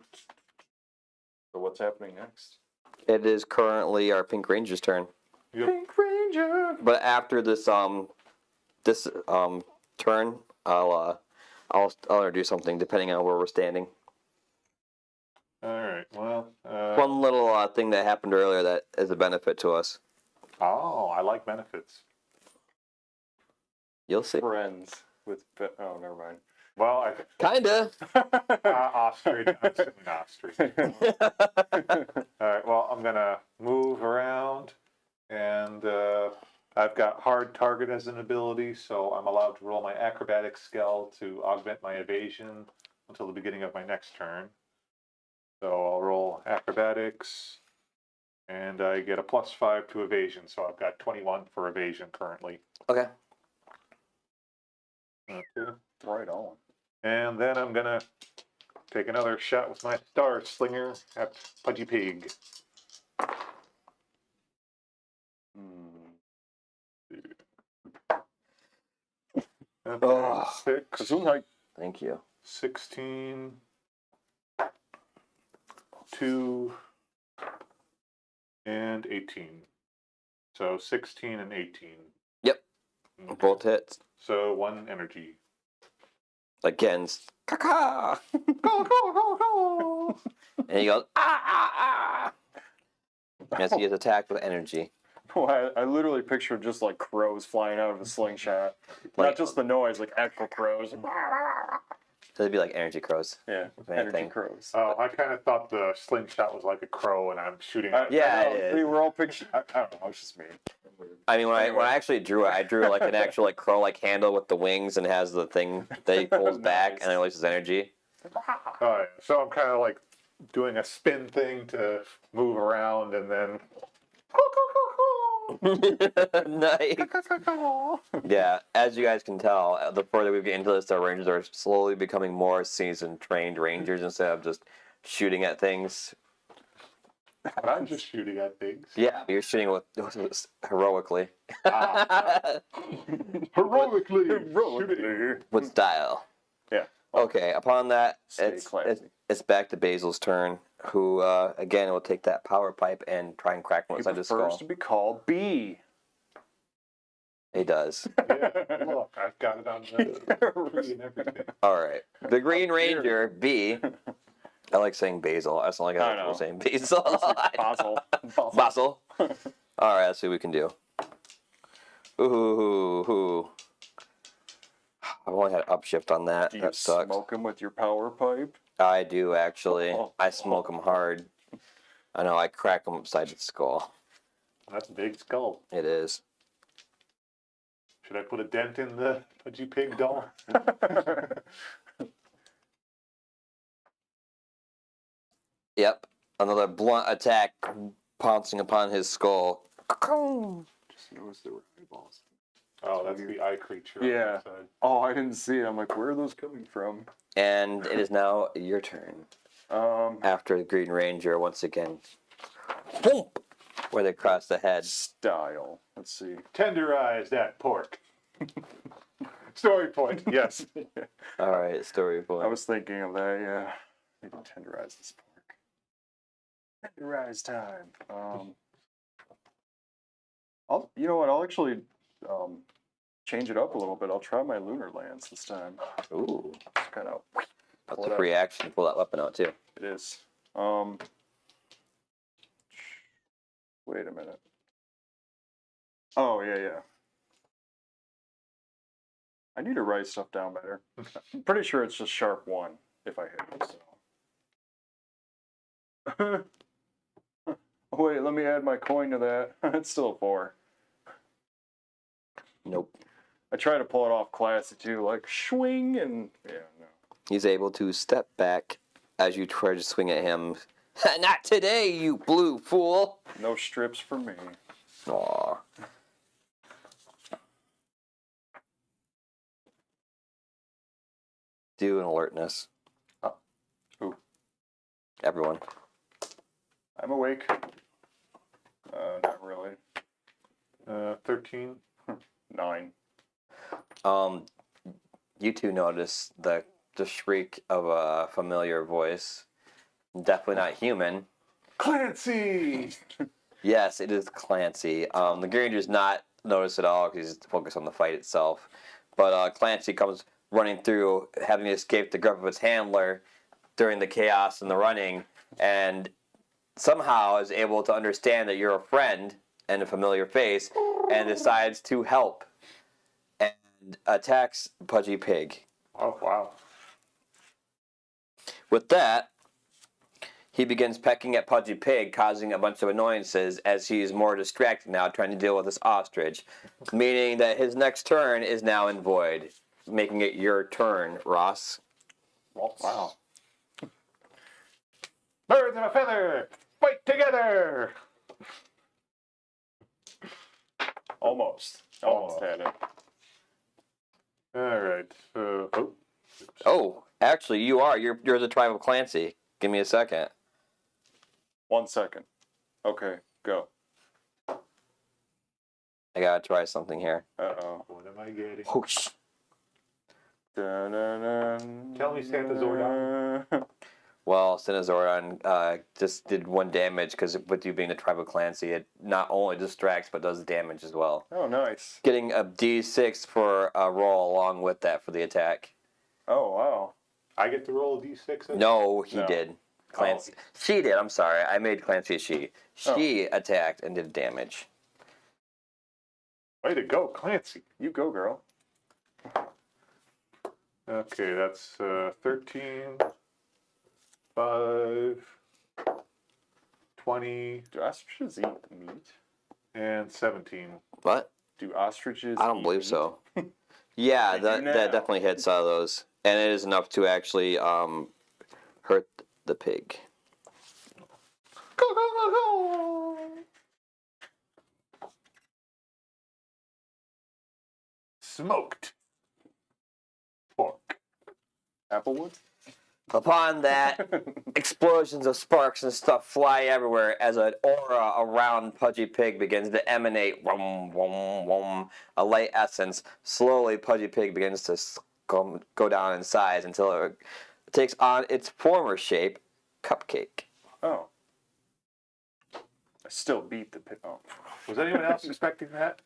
[SPEAKER 3] what's happening next?
[SPEAKER 2] It is currently our Pink Ranger's turn.
[SPEAKER 1] Yep.
[SPEAKER 3] Pink Ranger.
[SPEAKER 2] But after this turn, I'll introduce something depending on where we're standing.
[SPEAKER 1] All right. Well.
[SPEAKER 2] One little thing that happened earlier that is a benefit to us.
[SPEAKER 1] Oh, I like benefits.
[SPEAKER 2] You'll see.
[SPEAKER 3] Friends with. Oh, never mind.
[SPEAKER 1] Well,
[SPEAKER 2] Kinda.
[SPEAKER 1] ostrich. I'm assuming ostrich. All right. Well, I'm gonna move around, and I've got hard target as an ability, so I'm allowed to roll my acrobatics skill to augment my evasion until the beginning of my next turn. So I'll roll acrobatics, and I get a +5 to evasion. So I've got 21 for evasion currently.
[SPEAKER 2] Okay.
[SPEAKER 1] Okay.
[SPEAKER 3] Right on.
[SPEAKER 1] And then I'm gonna take another shot with my Star Slinger at Pudgy Pig. Okay,
[SPEAKER 2] Oh.
[SPEAKER 1] 6,
[SPEAKER 3] Gesundheit.
[SPEAKER 2] Thank you.
[SPEAKER 1] 16, 2, and 18. So 16 and 18.
[SPEAKER 2] Yep.
[SPEAKER 1] Okay.
[SPEAKER 2] Both hits.
[SPEAKER 1] So 1 energy.
[SPEAKER 2] Again. Caca!
[SPEAKER 1] Go, go, go, go!
[SPEAKER 2] And he goes, ah! As he is attacked with energy.
[SPEAKER 3] Well, I literally pictured just like crows flying out of a slingshot.
[SPEAKER 2] Like-
[SPEAKER 3] Not just the noise, like actual crows.
[SPEAKER 2] So it'd be like energy crows.
[SPEAKER 3] Yeah,
[SPEAKER 2] If
[SPEAKER 3] energy
[SPEAKER 2] anything.
[SPEAKER 3] crows.
[SPEAKER 1] Oh, I kind of thought the slingshot was like a crow and I'm shooting.
[SPEAKER 2] Yeah,
[SPEAKER 3] I know,
[SPEAKER 2] it is.
[SPEAKER 3] we were all picturing. I don't know. It's just me.
[SPEAKER 2] I mean, when
[SPEAKER 3] Anyway.
[SPEAKER 2] I actually drew it, I drew like an actual like crow like handle with the wings and has the thing that he pulls back
[SPEAKER 3] Nice.
[SPEAKER 2] and it releases energy.
[SPEAKER 1] Oh, yeah. So I'm kind of like doing a spin thing to move around and then.
[SPEAKER 2] Nice. Yeah, as you guys can tell, the further we get into this, our rangers are slowly becoming more seasoned, trained rangers instead of just shooting at things.
[SPEAKER 1] I'm just shooting at things.
[SPEAKER 2] Yeah, you're shooting with heroically,
[SPEAKER 1] Heroically.
[SPEAKER 3] Heroically.
[SPEAKER 2] with style.
[SPEAKER 3] Yeah.
[SPEAKER 2] Okay, upon that,
[SPEAKER 3] Stay classy.
[SPEAKER 2] it's back to Basil's turn, who again will take that power pipe and try and crack one
[SPEAKER 3] He
[SPEAKER 2] inside the
[SPEAKER 3] prefers
[SPEAKER 2] skull.
[SPEAKER 3] to be called B.
[SPEAKER 2] He does.
[SPEAKER 1] Yeah, look, I've got it on the tree and everything.
[SPEAKER 2] All right, the Green Ranger B. I like saying Basil. I sound like
[SPEAKER 3] I
[SPEAKER 2] I'm
[SPEAKER 3] know.
[SPEAKER 2] saying Basil.
[SPEAKER 3] Basil.
[SPEAKER 2] Basil. All right, let's see what we can do. Ooh. I've only had upshift on that.
[SPEAKER 3] Do you
[SPEAKER 2] That sucks.
[SPEAKER 3] smoke him with your power pipe?
[SPEAKER 2] I do actually.
[SPEAKER 3] Oh.
[SPEAKER 2] I smoke them hard. I know. I crack them upside the skull.
[SPEAKER 1] That's a big skull.
[SPEAKER 2] It is.
[SPEAKER 1] Should I put a dent in the Pudgy Pig doll?
[SPEAKER 2] Yep. Another blunt attack pouncing upon his skull.
[SPEAKER 3] Just noticed there were eyeballs.
[SPEAKER 1] Oh, that's the eye creature. on
[SPEAKER 3] Yeah.
[SPEAKER 1] the side.
[SPEAKER 3] Oh, I didn't see it. I'm like, where are those coming from?
[SPEAKER 2] And it is now your turn. After the Green Ranger once again. Boom! Where they cross the head.
[SPEAKER 3] Style. Let's see.
[SPEAKER 1] Tenderize that pork. Story point. Yes.
[SPEAKER 2] All right, story point.
[SPEAKER 3] I was thinking of that, yeah. Need to tenderize this pork. Tenderize time. You know what? I'll actually change it up a little bit. I'll try my lunar lance this time.
[SPEAKER 2] Ooh.
[SPEAKER 3] Just kind of.
[SPEAKER 2] That's a free action to pull that weapon out, too.
[SPEAKER 3] It is. Wait a minute. Oh, yeah. I need to write stuff down better. I'm pretty sure it's just sharp 1 if I hit it, so. Wait, let me add my coin to that. It's still a 4.
[SPEAKER 2] Nope.
[SPEAKER 3] I try to pull it off classy too, like swing and yeah, no.
[SPEAKER 2] He's able to step back as you try to swing at him. Not today, you blue fool!
[SPEAKER 3] No strips for me.
[SPEAKER 2] Aww. Do an alertness.
[SPEAKER 3] Who?
[SPEAKER 2] Everyone.
[SPEAKER 3] I'm awake. Not really.
[SPEAKER 1] 13.
[SPEAKER 3] 9.
[SPEAKER 2] You two notice the shriek of a familiar voice. Definitely not human.
[SPEAKER 1] Clancy!
[SPEAKER 2] Yes, it is Clancy. The Granger's not noticed at all because he's focused on the fight itself. But Clancy comes running through, having escaped the grip of its handler during the chaos and the running, and somehow is able to understand that you're a friend and a familiar face, and decides to help and attacks Pudgy Pig.
[SPEAKER 1] Oh, wow.
[SPEAKER 2] With that, he begins pecking at Pudgy Pig, causing a bunch of annoyances as he's more distracted now trying to deal with this ostrich, meaning that his next turn is now in void, making it your turn, Ross.
[SPEAKER 1] Oh, wow. Birds of a feather! Fight together!
[SPEAKER 3] Almost had it.
[SPEAKER 1] Alright,
[SPEAKER 2] Oh, actually, you are. You're the tribe of Clancy. Give me a second.
[SPEAKER 3] 1 second. Okay, go.
[SPEAKER 2] I gotta try something here.
[SPEAKER 3] Uh-oh.
[SPEAKER 1] what am I getting?
[SPEAKER 2] Whoosh.
[SPEAKER 3] Tell
[SPEAKER 1] me Santa Zordon.
[SPEAKER 2] Well, Sinazordon just did 1 damage because with you being the tribe of Clancy, it not only distracts but does damage as well.
[SPEAKER 3] Oh, nice.
[SPEAKER 2] Getting a D6 for a roll along with that for the attack.
[SPEAKER 3] Oh, wow.
[SPEAKER 1] I get to roll a d6?
[SPEAKER 2] No, he
[SPEAKER 3] No.
[SPEAKER 2] did. Clancy. She did, I'm sorry. I made Clancy a she. She attacked and did damage.
[SPEAKER 1] Way to go, Clancy.
[SPEAKER 3] You go, girl.
[SPEAKER 1] Okay, that's 13, 5, 20,
[SPEAKER 3] Do ostriches eat meat?
[SPEAKER 1] and 17.
[SPEAKER 2] What?
[SPEAKER 3] Do ostriches
[SPEAKER 2] I don't
[SPEAKER 3] eat
[SPEAKER 2] believe
[SPEAKER 3] meat?
[SPEAKER 2] so. Yeah,
[SPEAKER 3] They
[SPEAKER 2] that
[SPEAKER 3] do now.
[SPEAKER 2] definitely hits all those. And it is enough to actually hurt the pig.
[SPEAKER 1] Go, go, go, go! Smoked pork.
[SPEAKER 3] Applewood?
[SPEAKER 2] Upon that, explosions of sparks and stuff fly everywhere as an aura around Pudgy Pig begins to emanate. Wum, wum, wum. A light essence. Slowly, Pudgy Pig begins to go down in size until it takes on its former shape, Cupcake.
[SPEAKER 3] Oh. I still beat the pig. Oh.
[SPEAKER 1] Was anyone else expecting that?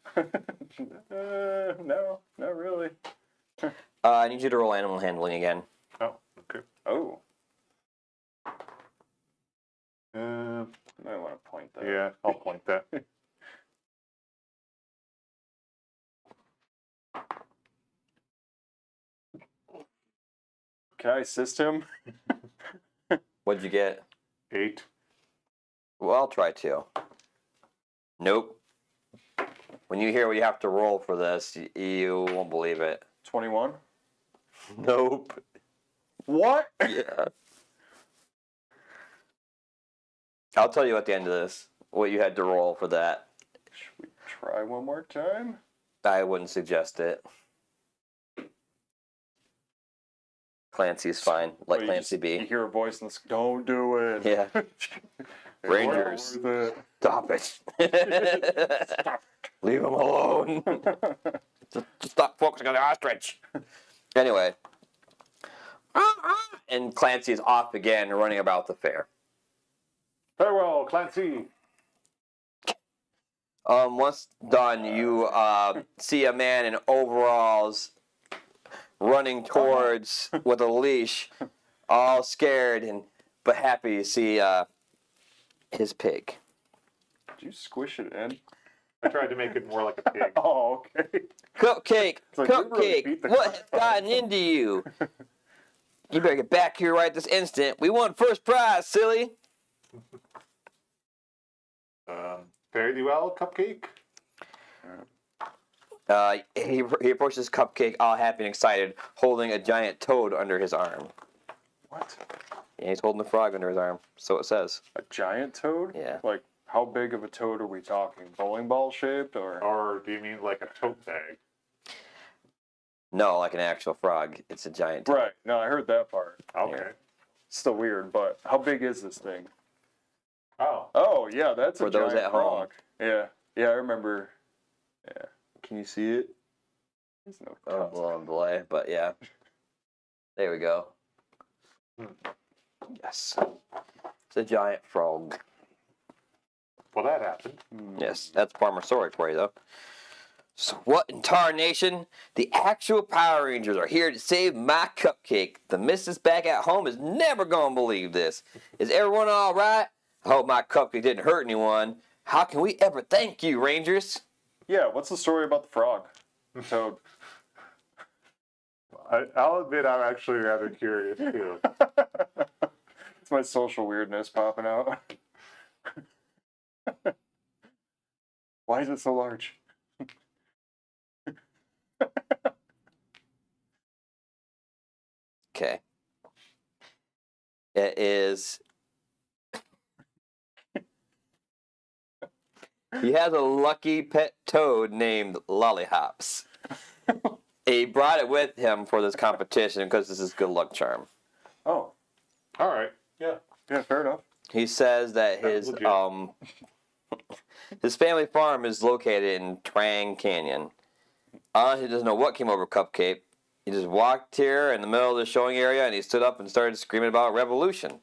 [SPEAKER 3] No, not really.
[SPEAKER 2] I need you to roll animal handling again.
[SPEAKER 1] Oh, okay.
[SPEAKER 3] Oh,
[SPEAKER 1] Uh,
[SPEAKER 3] I want to point that.
[SPEAKER 1] yeah, I'll point that.
[SPEAKER 3] Can I assist him?
[SPEAKER 2] What'd you get?
[SPEAKER 1] 8.
[SPEAKER 2] Well, I'll try to. Nope. When you hear what you have to roll for this, you won't believe it.
[SPEAKER 3] 21?
[SPEAKER 2] Nope.
[SPEAKER 3] What?
[SPEAKER 2] Yeah. I'll tell you at the end of this what you had to roll for that.
[SPEAKER 3] Should we try one more time?
[SPEAKER 2] I wouldn't suggest it. Clancy's fine. Let
[SPEAKER 3] Oh, you
[SPEAKER 2] Clancy
[SPEAKER 3] You
[SPEAKER 2] be.
[SPEAKER 3] hear a voice and don't do it.
[SPEAKER 2] Yeah.
[SPEAKER 3] It
[SPEAKER 2] Rangers.
[SPEAKER 3] wasn't
[SPEAKER 2] Stop it.
[SPEAKER 3] Stop.
[SPEAKER 2] Leave him alone. Just stop focusing on the ostrich. Anyway. And Clancy is off again, running about the fair.
[SPEAKER 1] Farewell, Clancy.
[SPEAKER 2] Once done, you see a man in overalls running towards with a leash, all scared but happy to see his pig.
[SPEAKER 3] Did you squish it in?
[SPEAKER 1] I tried to make it more like a pig.
[SPEAKER 3] Oh, okay.
[SPEAKER 2] Cupcake,
[SPEAKER 3] like, you really beat the
[SPEAKER 2] what has
[SPEAKER 3] crap out of
[SPEAKER 2] gotten into you? You better get back here right this instant. We won first prize, silly.
[SPEAKER 1] Fare thee well, Cupcake.
[SPEAKER 2] He approaches Cupcake, all happy and excited, holding a giant toad under his arm.
[SPEAKER 3] What?
[SPEAKER 2] Yeah, he's holding a frog under his arm, so it says.
[SPEAKER 3] A giant toad?
[SPEAKER 2] Yeah.
[SPEAKER 3] Like, how big of a toad are we talking? Bowling ball shaped or?
[SPEAKER 1] Or do you mean like a tote bag?
[SPEAKER 2] No, like an actual frog. It's a giant toad.
[SPEAKER 3] Right. No, I heard that part.
[SPEAKER 1] Okay.
[SPEAKER 2] Yeah.
[SPEAKER 3] Still weird, but how big is this thing?
[SPEAKER 1] Oh.
[SPEAKER 3] Oh, yeah, that's
[SPEAKER 2] For
[SPEAKER 3] a
[SPEAKER 2] those
[SPEAKER 3] giant
[SPEAKER 2] at home.
[SPEAKER 3] frog. Yeah. Yeah, I remember. Yeah. Can you see it? There's no
[SPEAKER 2] Oh,
[SPEAKER 3] cuts.
[SPEAKER 2] a little delay, but yeah. There we go. Yes. It's a giant frog.
[SPEAKER 1] Well, that happened.
[SPEAKER 2] Yes, that's Farmer Sorek for you, though. So what in tarnation? The actual Power Rangers are here to save my Cupcake. The missus back at home is never gonna believe this. Is everyone all right? I hope my Cupcake didn't hurt anyone. How can we ever thank you, Rangers?
[SPEAKER 3] Yeah, what's the story about the frog? Toad.
[SPEAKER 1] I'll admit I'm actually rather curious too.
[SPEAKER 3] It's my social weirdness popping out. Why is it so large?
[SPEAKER 2] Okay. It is. He has a lucky pet toad named Lollihops. He brought it with him for this competition because this is good luck charm.
[SPEAKER 3] Oh,
[SPEAKER 1] All right. Yeah.
[SPEAKER 3] yeah, fair enough.
[SPEAKER 2] He says that
[SPEAKER 1] That's
[SPEAKER 2] his
[SPEAKER 1] legit.
[SPEAKER 2] his family farm is located in Trang Canyon. He doesn't know what came over Cupcake. He just walked here in the middle of the showing area and he stood up and started screaming about revolution.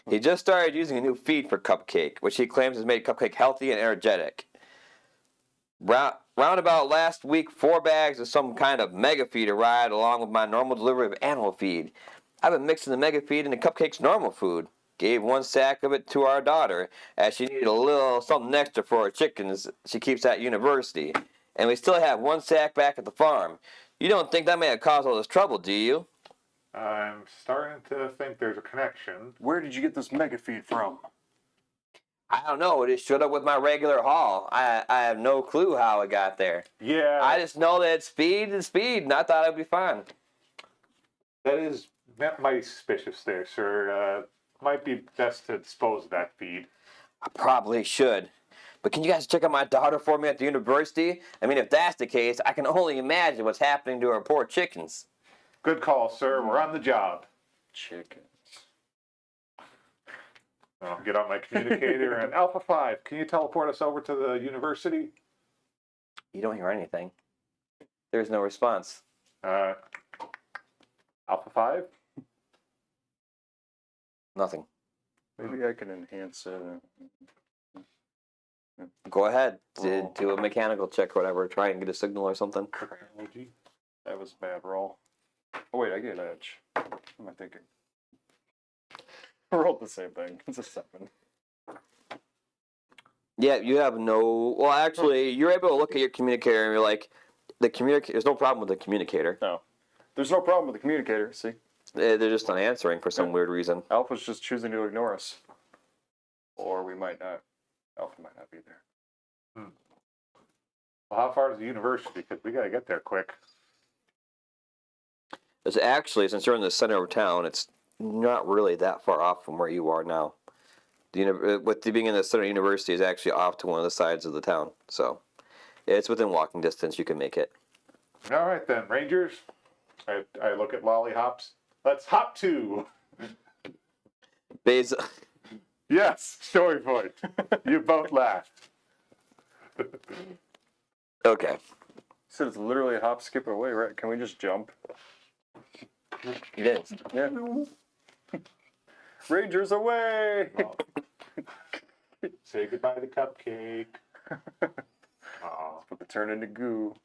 [SPEAKER 2] He just started using a new feed for Cupcake, which he claims has made Cupcake healthy and energetic. Round about last week, 4 bags of some kind of mega feed arrived along with my normal delivery of animal feed. I've been mixing the mega feed into Cupcake's normal food. Gave 1 sack of it to our daughter, as she needed a little something extra for her chickens she keeps at university. And we still have 1 sack back at the farm. You don't think that may have caused all this trouble, do you?
[SPEAKER 1] I'm starting to think there's a connection.
[SPEAKER 3] Where did you get this mega feed from?
[SPEAKER 2] I don't know. It just showed up with my regular haul. I have no clue how it got there.
[SPEAKER 1] Yeah.
[SPEAKER 2] I just know that it's speed and speed, and I thought it'd be fine.
[SPEAKER 1] That might be suspicious there, sir. Might be best to dispose of that feed.
[SPEAKER 2] I probably should. But can you guys check out my daughter for me at the university? I mean, if that's the case, I can only imagine what's happening to our poor chickens.
[SPEAKER 1] Good call, sir. We're on the job.
[SPEAKER 3] Chickens.
[SPEAKER 1] I'll get on my communicator and Alpha 5, can you teleport us over to the university?
[SPEAKER 2] You don't hear anything. There's no response.
[SPEAKER 1] Alpha 5?
[SPEAKER 2] Nothing.
[SPEAKER 3] Maybe I can enhance it.
[SPEAKER 2] Go ahead. Do a mechanical check or whatever. Try and get a signal or something.
[SPEAKER 1] Technology.
[SPEAKER 3] That was a bad roll. Oh wait, I get an edge. What am I thinking? I rolled the same thing. It's a 7.
[SPEAKER 2] Yeah, you have no... Well, actually, you're able to look at your communicator and you're like, there's no problem with the communicator.
[SPEAKER 3] No. There's no problem with the communicator, see?
[SPEAKER 2] They're just not answering for some weird reason.
[SPEAKER 3] Alpha's just choosing to ignore us. Or we might not. Alpha might not be there.
[SPEAKER 1] Well, how far is the university? Because we gotta get there quick.
[SPEAKER 2] It's actually, since you're in the center of town, it's not really that far off from where you are now. With being in the center of the university is actually off to one of the sides of the town. So, it's within walking distance. You can make it.
[SPEAKER 1] All right then, Rangers. I look at Lollihops. Let's hop to.
[SPEAKER 2] Basil.
[SPEAKER 1] Yes, story point. You both laughed.
[SPEAKER 2] Okay.
[SPEAKER 3] You said it's literally a hop, skip away, right? Can we just jump?
[SPEAKER 2] It is.
[SPEAKER 3] Yeah. Rangers away!
[SPEAKER 1] Say goodbye to Cupcake. Oh,
[SPEAKER 3] But they turn into goo.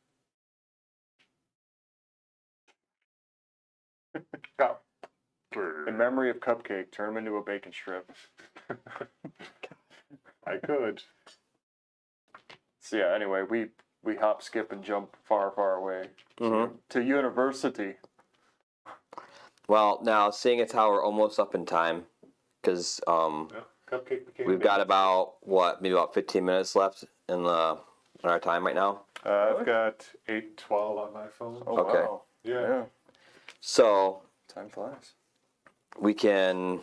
[SPEAKER 1] Cup.
[SPEAKER 3] In memory of Cupcake, turn him into a bacon strip.
[SPEAKER 1] I could.
[SPEAKER 3] So yeah, anyway, we hop, skip, and jump far, far away to university.
[SPEAKER 2] Well, now seeing as how we're almost up in time, because
[SPEAKER 1] Yeah, Cupcake became
[SPEAKER 2] we've got about maybe about 15 minutes left in our time right now.
[SPEAKER 1] I've got 8:12 on my phone.
[SPEAKER 3] Oh
[SPEAKER 2] Okay.
[SPEAKER 3] wow.
[SPEAKER 1] Yeah.
[SPEAKER 2] So
[SPEAKER 3] Time flies.
[SPEAKER 2] we can.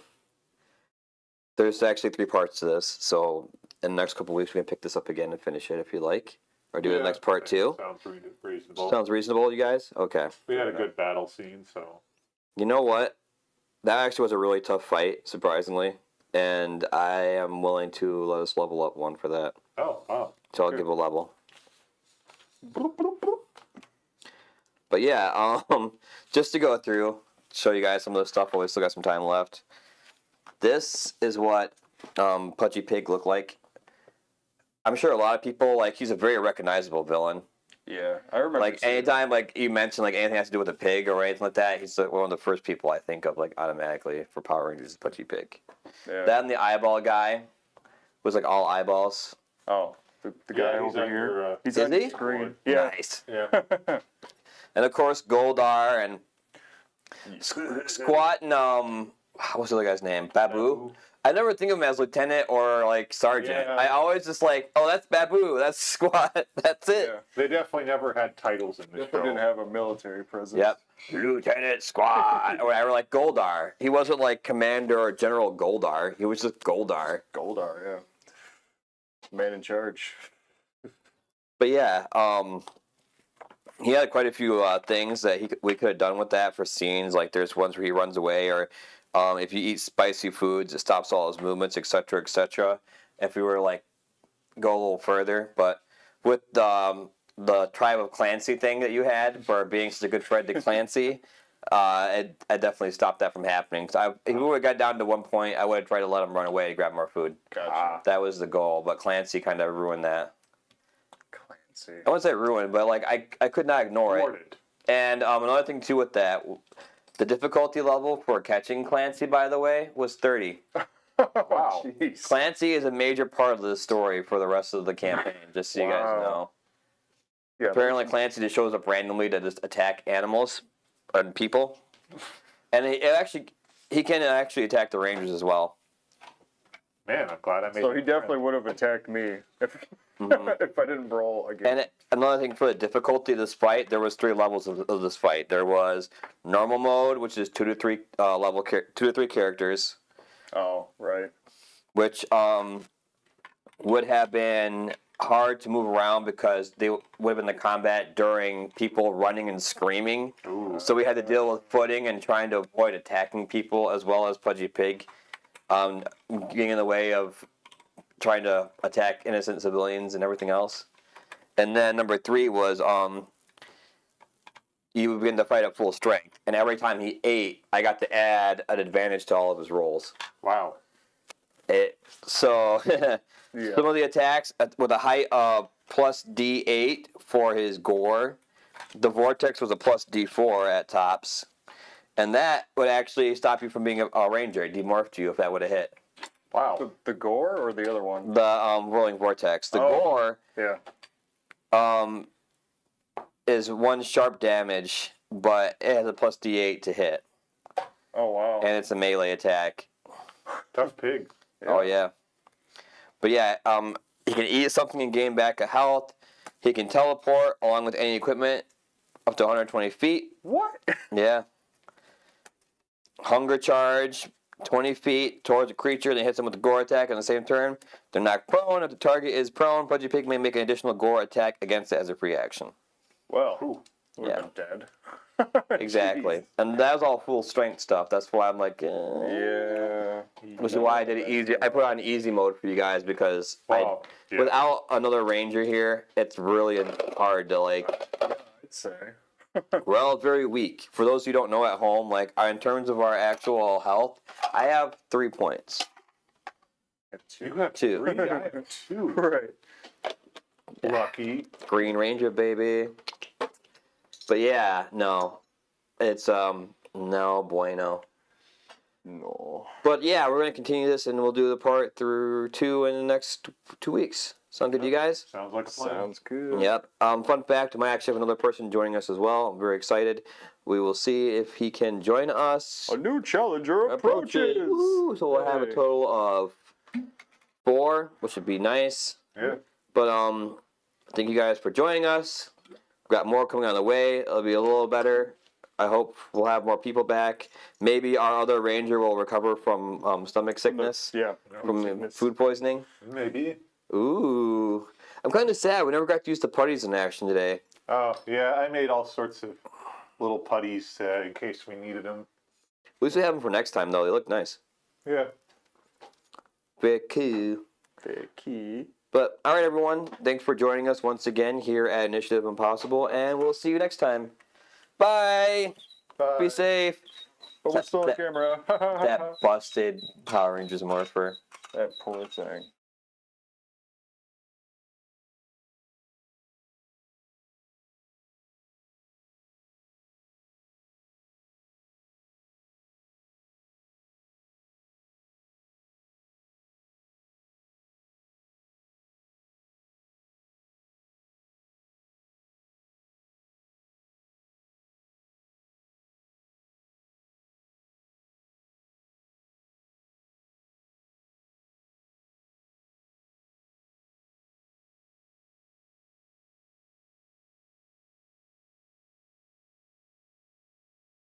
[SPEAKER 2] There's actually 3 parts to this, so in the next couple of weeks we can pick this up again and finish it if you like, or do the next part too.
[SPEAKER 1] Sounds reasonable.
[SPEAKER 2] Sounds reasonable, you guys? Okay.
[SPEAKER 1] We had a good battle scene, so.
[SPEAKER 2] You know what? That actually was a really tough fight, surprisingly, and I am willing to let us level up one for that.
[SPEAKER 1] Oh, wow.
[SPEAKER 2] So I'll give a level. But yeah, just to go through, show you guys some of the stuff while we still got some time left. This is what Pudgy Pig looked like. I'm sure a lot of people, he's a very recognizable villain.
[SPEAKER 3] Yeah, I remember.
[SPEAKER 2] Anytime, you mention, anything has to do with a pig or anything like that, he's one of the first people I think of, automatically for Power Rangers is Pudgy Pig.
[SPEAKER 3] Yeah.
[SPEAKER 2] That and the eyeball guy was, all eyeballs.
[SPEAKER 3] Oh, the guy
[SPEAKER 1] he's
[SPEAKER 3] over
[SPEAKER 1] on
[SPEAKER 3] here.
[SPEAKER 1] your,
[SPEAKER 3] He's
[SPEAKER 2] Is
[SPEAKER 3] on
[SPEAKER 2] he?
[SPEAKER 3] your screen. Yeah.
[SPEAKER 2] Nice.
[SPEAKER 1] Yeah.
[SPEAKER 2] And, of course, Goldar and Squat and, what's the other guy's name? Babu? I never think of him as lieutenant or sergeant.
[SPEAKER 1] Yeah.
[SPEAKER 2] I always just oh, that's Babu, that's Squat, that's it.
[SPEAKER 3] Yeah.
[SPEAKER 1] They definitely never had titles in this
[SPEAKER 3] Definitely
[SPEAKER 1] show.
[SPEAKER 3] didn't have a military presence.
[SPEAKER 2] Yep. Lieutenant Squat. Or whatever, Goldar. He wasn't Commander or General Goldar. He was just Goldar.
[SPEAKER 3] Goldar, yeah. Man in charge.
[SPEAKER 2] But yeah, he had quite a few things that we could have done with that for scenes. There's ones where he runs away, or if you eat spicy foods, it stops all his movements, etc., etc. If we were go a little further, but with the Tribe of Clancy thing that you had for being such a good friend to Clancy, I definitely stopped that from happening. If we would have got down to one point, I would have tried to let him run away to grab more food.
[SPEAKER 3] Gotcha.
[SPEAKER 2] That was the goal, but Clancy kind of ruined that.
[SPEAKER 3] Clancy.
[SPEAKER 2] I wouldn't say ruined, but I could not ignore it.
[SPEAKER 1] Thwarted.
[SPEAKER 2] And another thing too with that, the difficulty level for catching Clancy, by the way, was 30.
[SPEAKER 1] Wow.
[SPEAKER 3] Jeez.
[SPEAKER 2] Clancy is a major part of the story for the rest of the campaign, just so you guys know.
[SPEAKER 3] Yeah,
[SPEAKER 2] Apparently Clancy just shows up randomly to just attack animals and people. And he can actually attack the Rangers as well.
[SPEAKER 1] Man, I'm glad I made
[SPEAKER 3] so
[SPEAKER 1] it.
[SPEAKER 3] he definitely would have attacked me if if I didn't roll again.
[SPEAKER 2] And another thing for the difficulty of this fight, there was 3 levels of this fight. There was normal mode, which is 2 to 3 2 to 3 characters,
[SPEAKER 3] Oh, right.
[SPEAKER 2] which would have been hard to move around because they would have been the combat during people running and screaming.
[SPEAKER 1] Ooh.
[SPEAKER 2] So we had to deal with footing and trying to avoid attacking people, as well as Pudgy Pig getting in the way of trying to attack innocent civilians and everything else. And then number 3 was you begin to fight at full strength, and every time he ate, I got to add an advantage to all of his rolls.
[SPEAKER 1] Wow.
[SPEAKER 2] So
[SPEAKER 3] Yeah.
[SPEAKER 2] some of the attacks with a height of plus D8 for his gore. The vortex was a plus D4 at tops, and that would actually stop you from being a ranger. It demorphed you if that would have hit.
[SPEAKER 1] Wow.
[SPEAKER 3] The gore or the other one?
[SPEAKER 2] The rolling vortex. The gore
[SPEAKER 3] Yeah.
[SPEAKER 2] is 1 sharp damage, but it has a plus D8 to hit,
[SPEAKER 3] Oh, wow.
[SPEAKER 2] and it's a melee attack.
[SPEAKER 1] Tough pig.
[SPEAKER 2] Oh yeah. But yeah, he can eat something and gain back a health. He can teleport along with any equipment up to 120 feet.
[SPEAKER 3] What?
[SPEAKER 2] Yeah. Hunger charge, 20 feet towards a creature, then hits them with a gore attack on the same turn. They're knocked prone. If the target is prone, Pudgy Pig may make an additional gore attack against it as a free action.
[SPEAKER 3] Well, would
[SPEAKER 2] Yeah.
[SPEAKER 3] have been dead.
[SPEAKER 2] Exactly.
[SPEAKER 3] Jeez.
[SPEAKER 2] And that was all full strength stuff. That's why I'm
[SPEAKER 3] Yeah.
[SPEAKER 2] which is why I did it easy. I put on easy mode for you guys because
[SPEAKER 1] Wow. Yeah.
[SPEAKER 2] without another ranger here, it's really hard to
[SPEAKER 3] I'd say.
[SPEAKER 2] Well, very weak. For those who don't know at home, in terms of our actual health, I have 3 points.
[SPEAKER 1] You have
[SPEAKER 2] Two.
[SPEAKER 1] 3, I have 2.
[SPEAKER 3] Right.
[SPEAKER 1] Lucky.
[SPEAKER 2] Green Ranger, baby. But yeah, no. It's, no bueno.
[SPEAKER 3] No.
[SPEAKER 2] But yeah, we're going to continue this and we'll do the part through 2 in the next 2 weeks. Sound good to you guys?
[SPEAKER 1] Sounds like a plan.
[SPEAKER 3] Sounds good.
[SPEAKER 2] Yep. Fun fact, we might actually have another person joining us as well. I'm very excited. We will see if he can join us.
[SPEAKER 3] A new challenger approaches.
[SPEAKER 2] Woo! So we'll have a
[SPEAKER 3] Hey.
[SPEAKER 2] total of 4, which would be nice.
[SPEAKER 1] Yeah.
[SPEAKER 2] But thank you guys for joining us. We've got more coming on the way. It'll be a little better. I hope we'll have more people back. Maybe our other ranger will recover from stomach sickness.
[SPEAKER 3] Yeah.
[SPEAKER 2] From food poisoning.
[SPEAKER 1] Maybe.
[SPEAKER 2] Ooh. I'm kind of sad. We never got to use the putties in action today.
[SPEAKER 1] Oh, yeah, I made all sorts of little putties in case we needed them.
[SPEAKER 2] At least we have them for next time, though. They look nice.
[SPEAKER 1] Yeah.
[SPEAKER 2] Very cool.
[SPEAKER 3] Vicky.
[SPEAKER 2] But, all right, everyone. Thanks for joining us once again here at Initiative Impossible, and we'll see you next time. Bye.
[SPEAKER 1] Bye.
[SPEAKER 2] Be safe.
[SPEAKER 3] But we're still on camera.
[SPEAKER 2] That busted Power Rangers morpher.
[SPEAKER 3] That poor thing.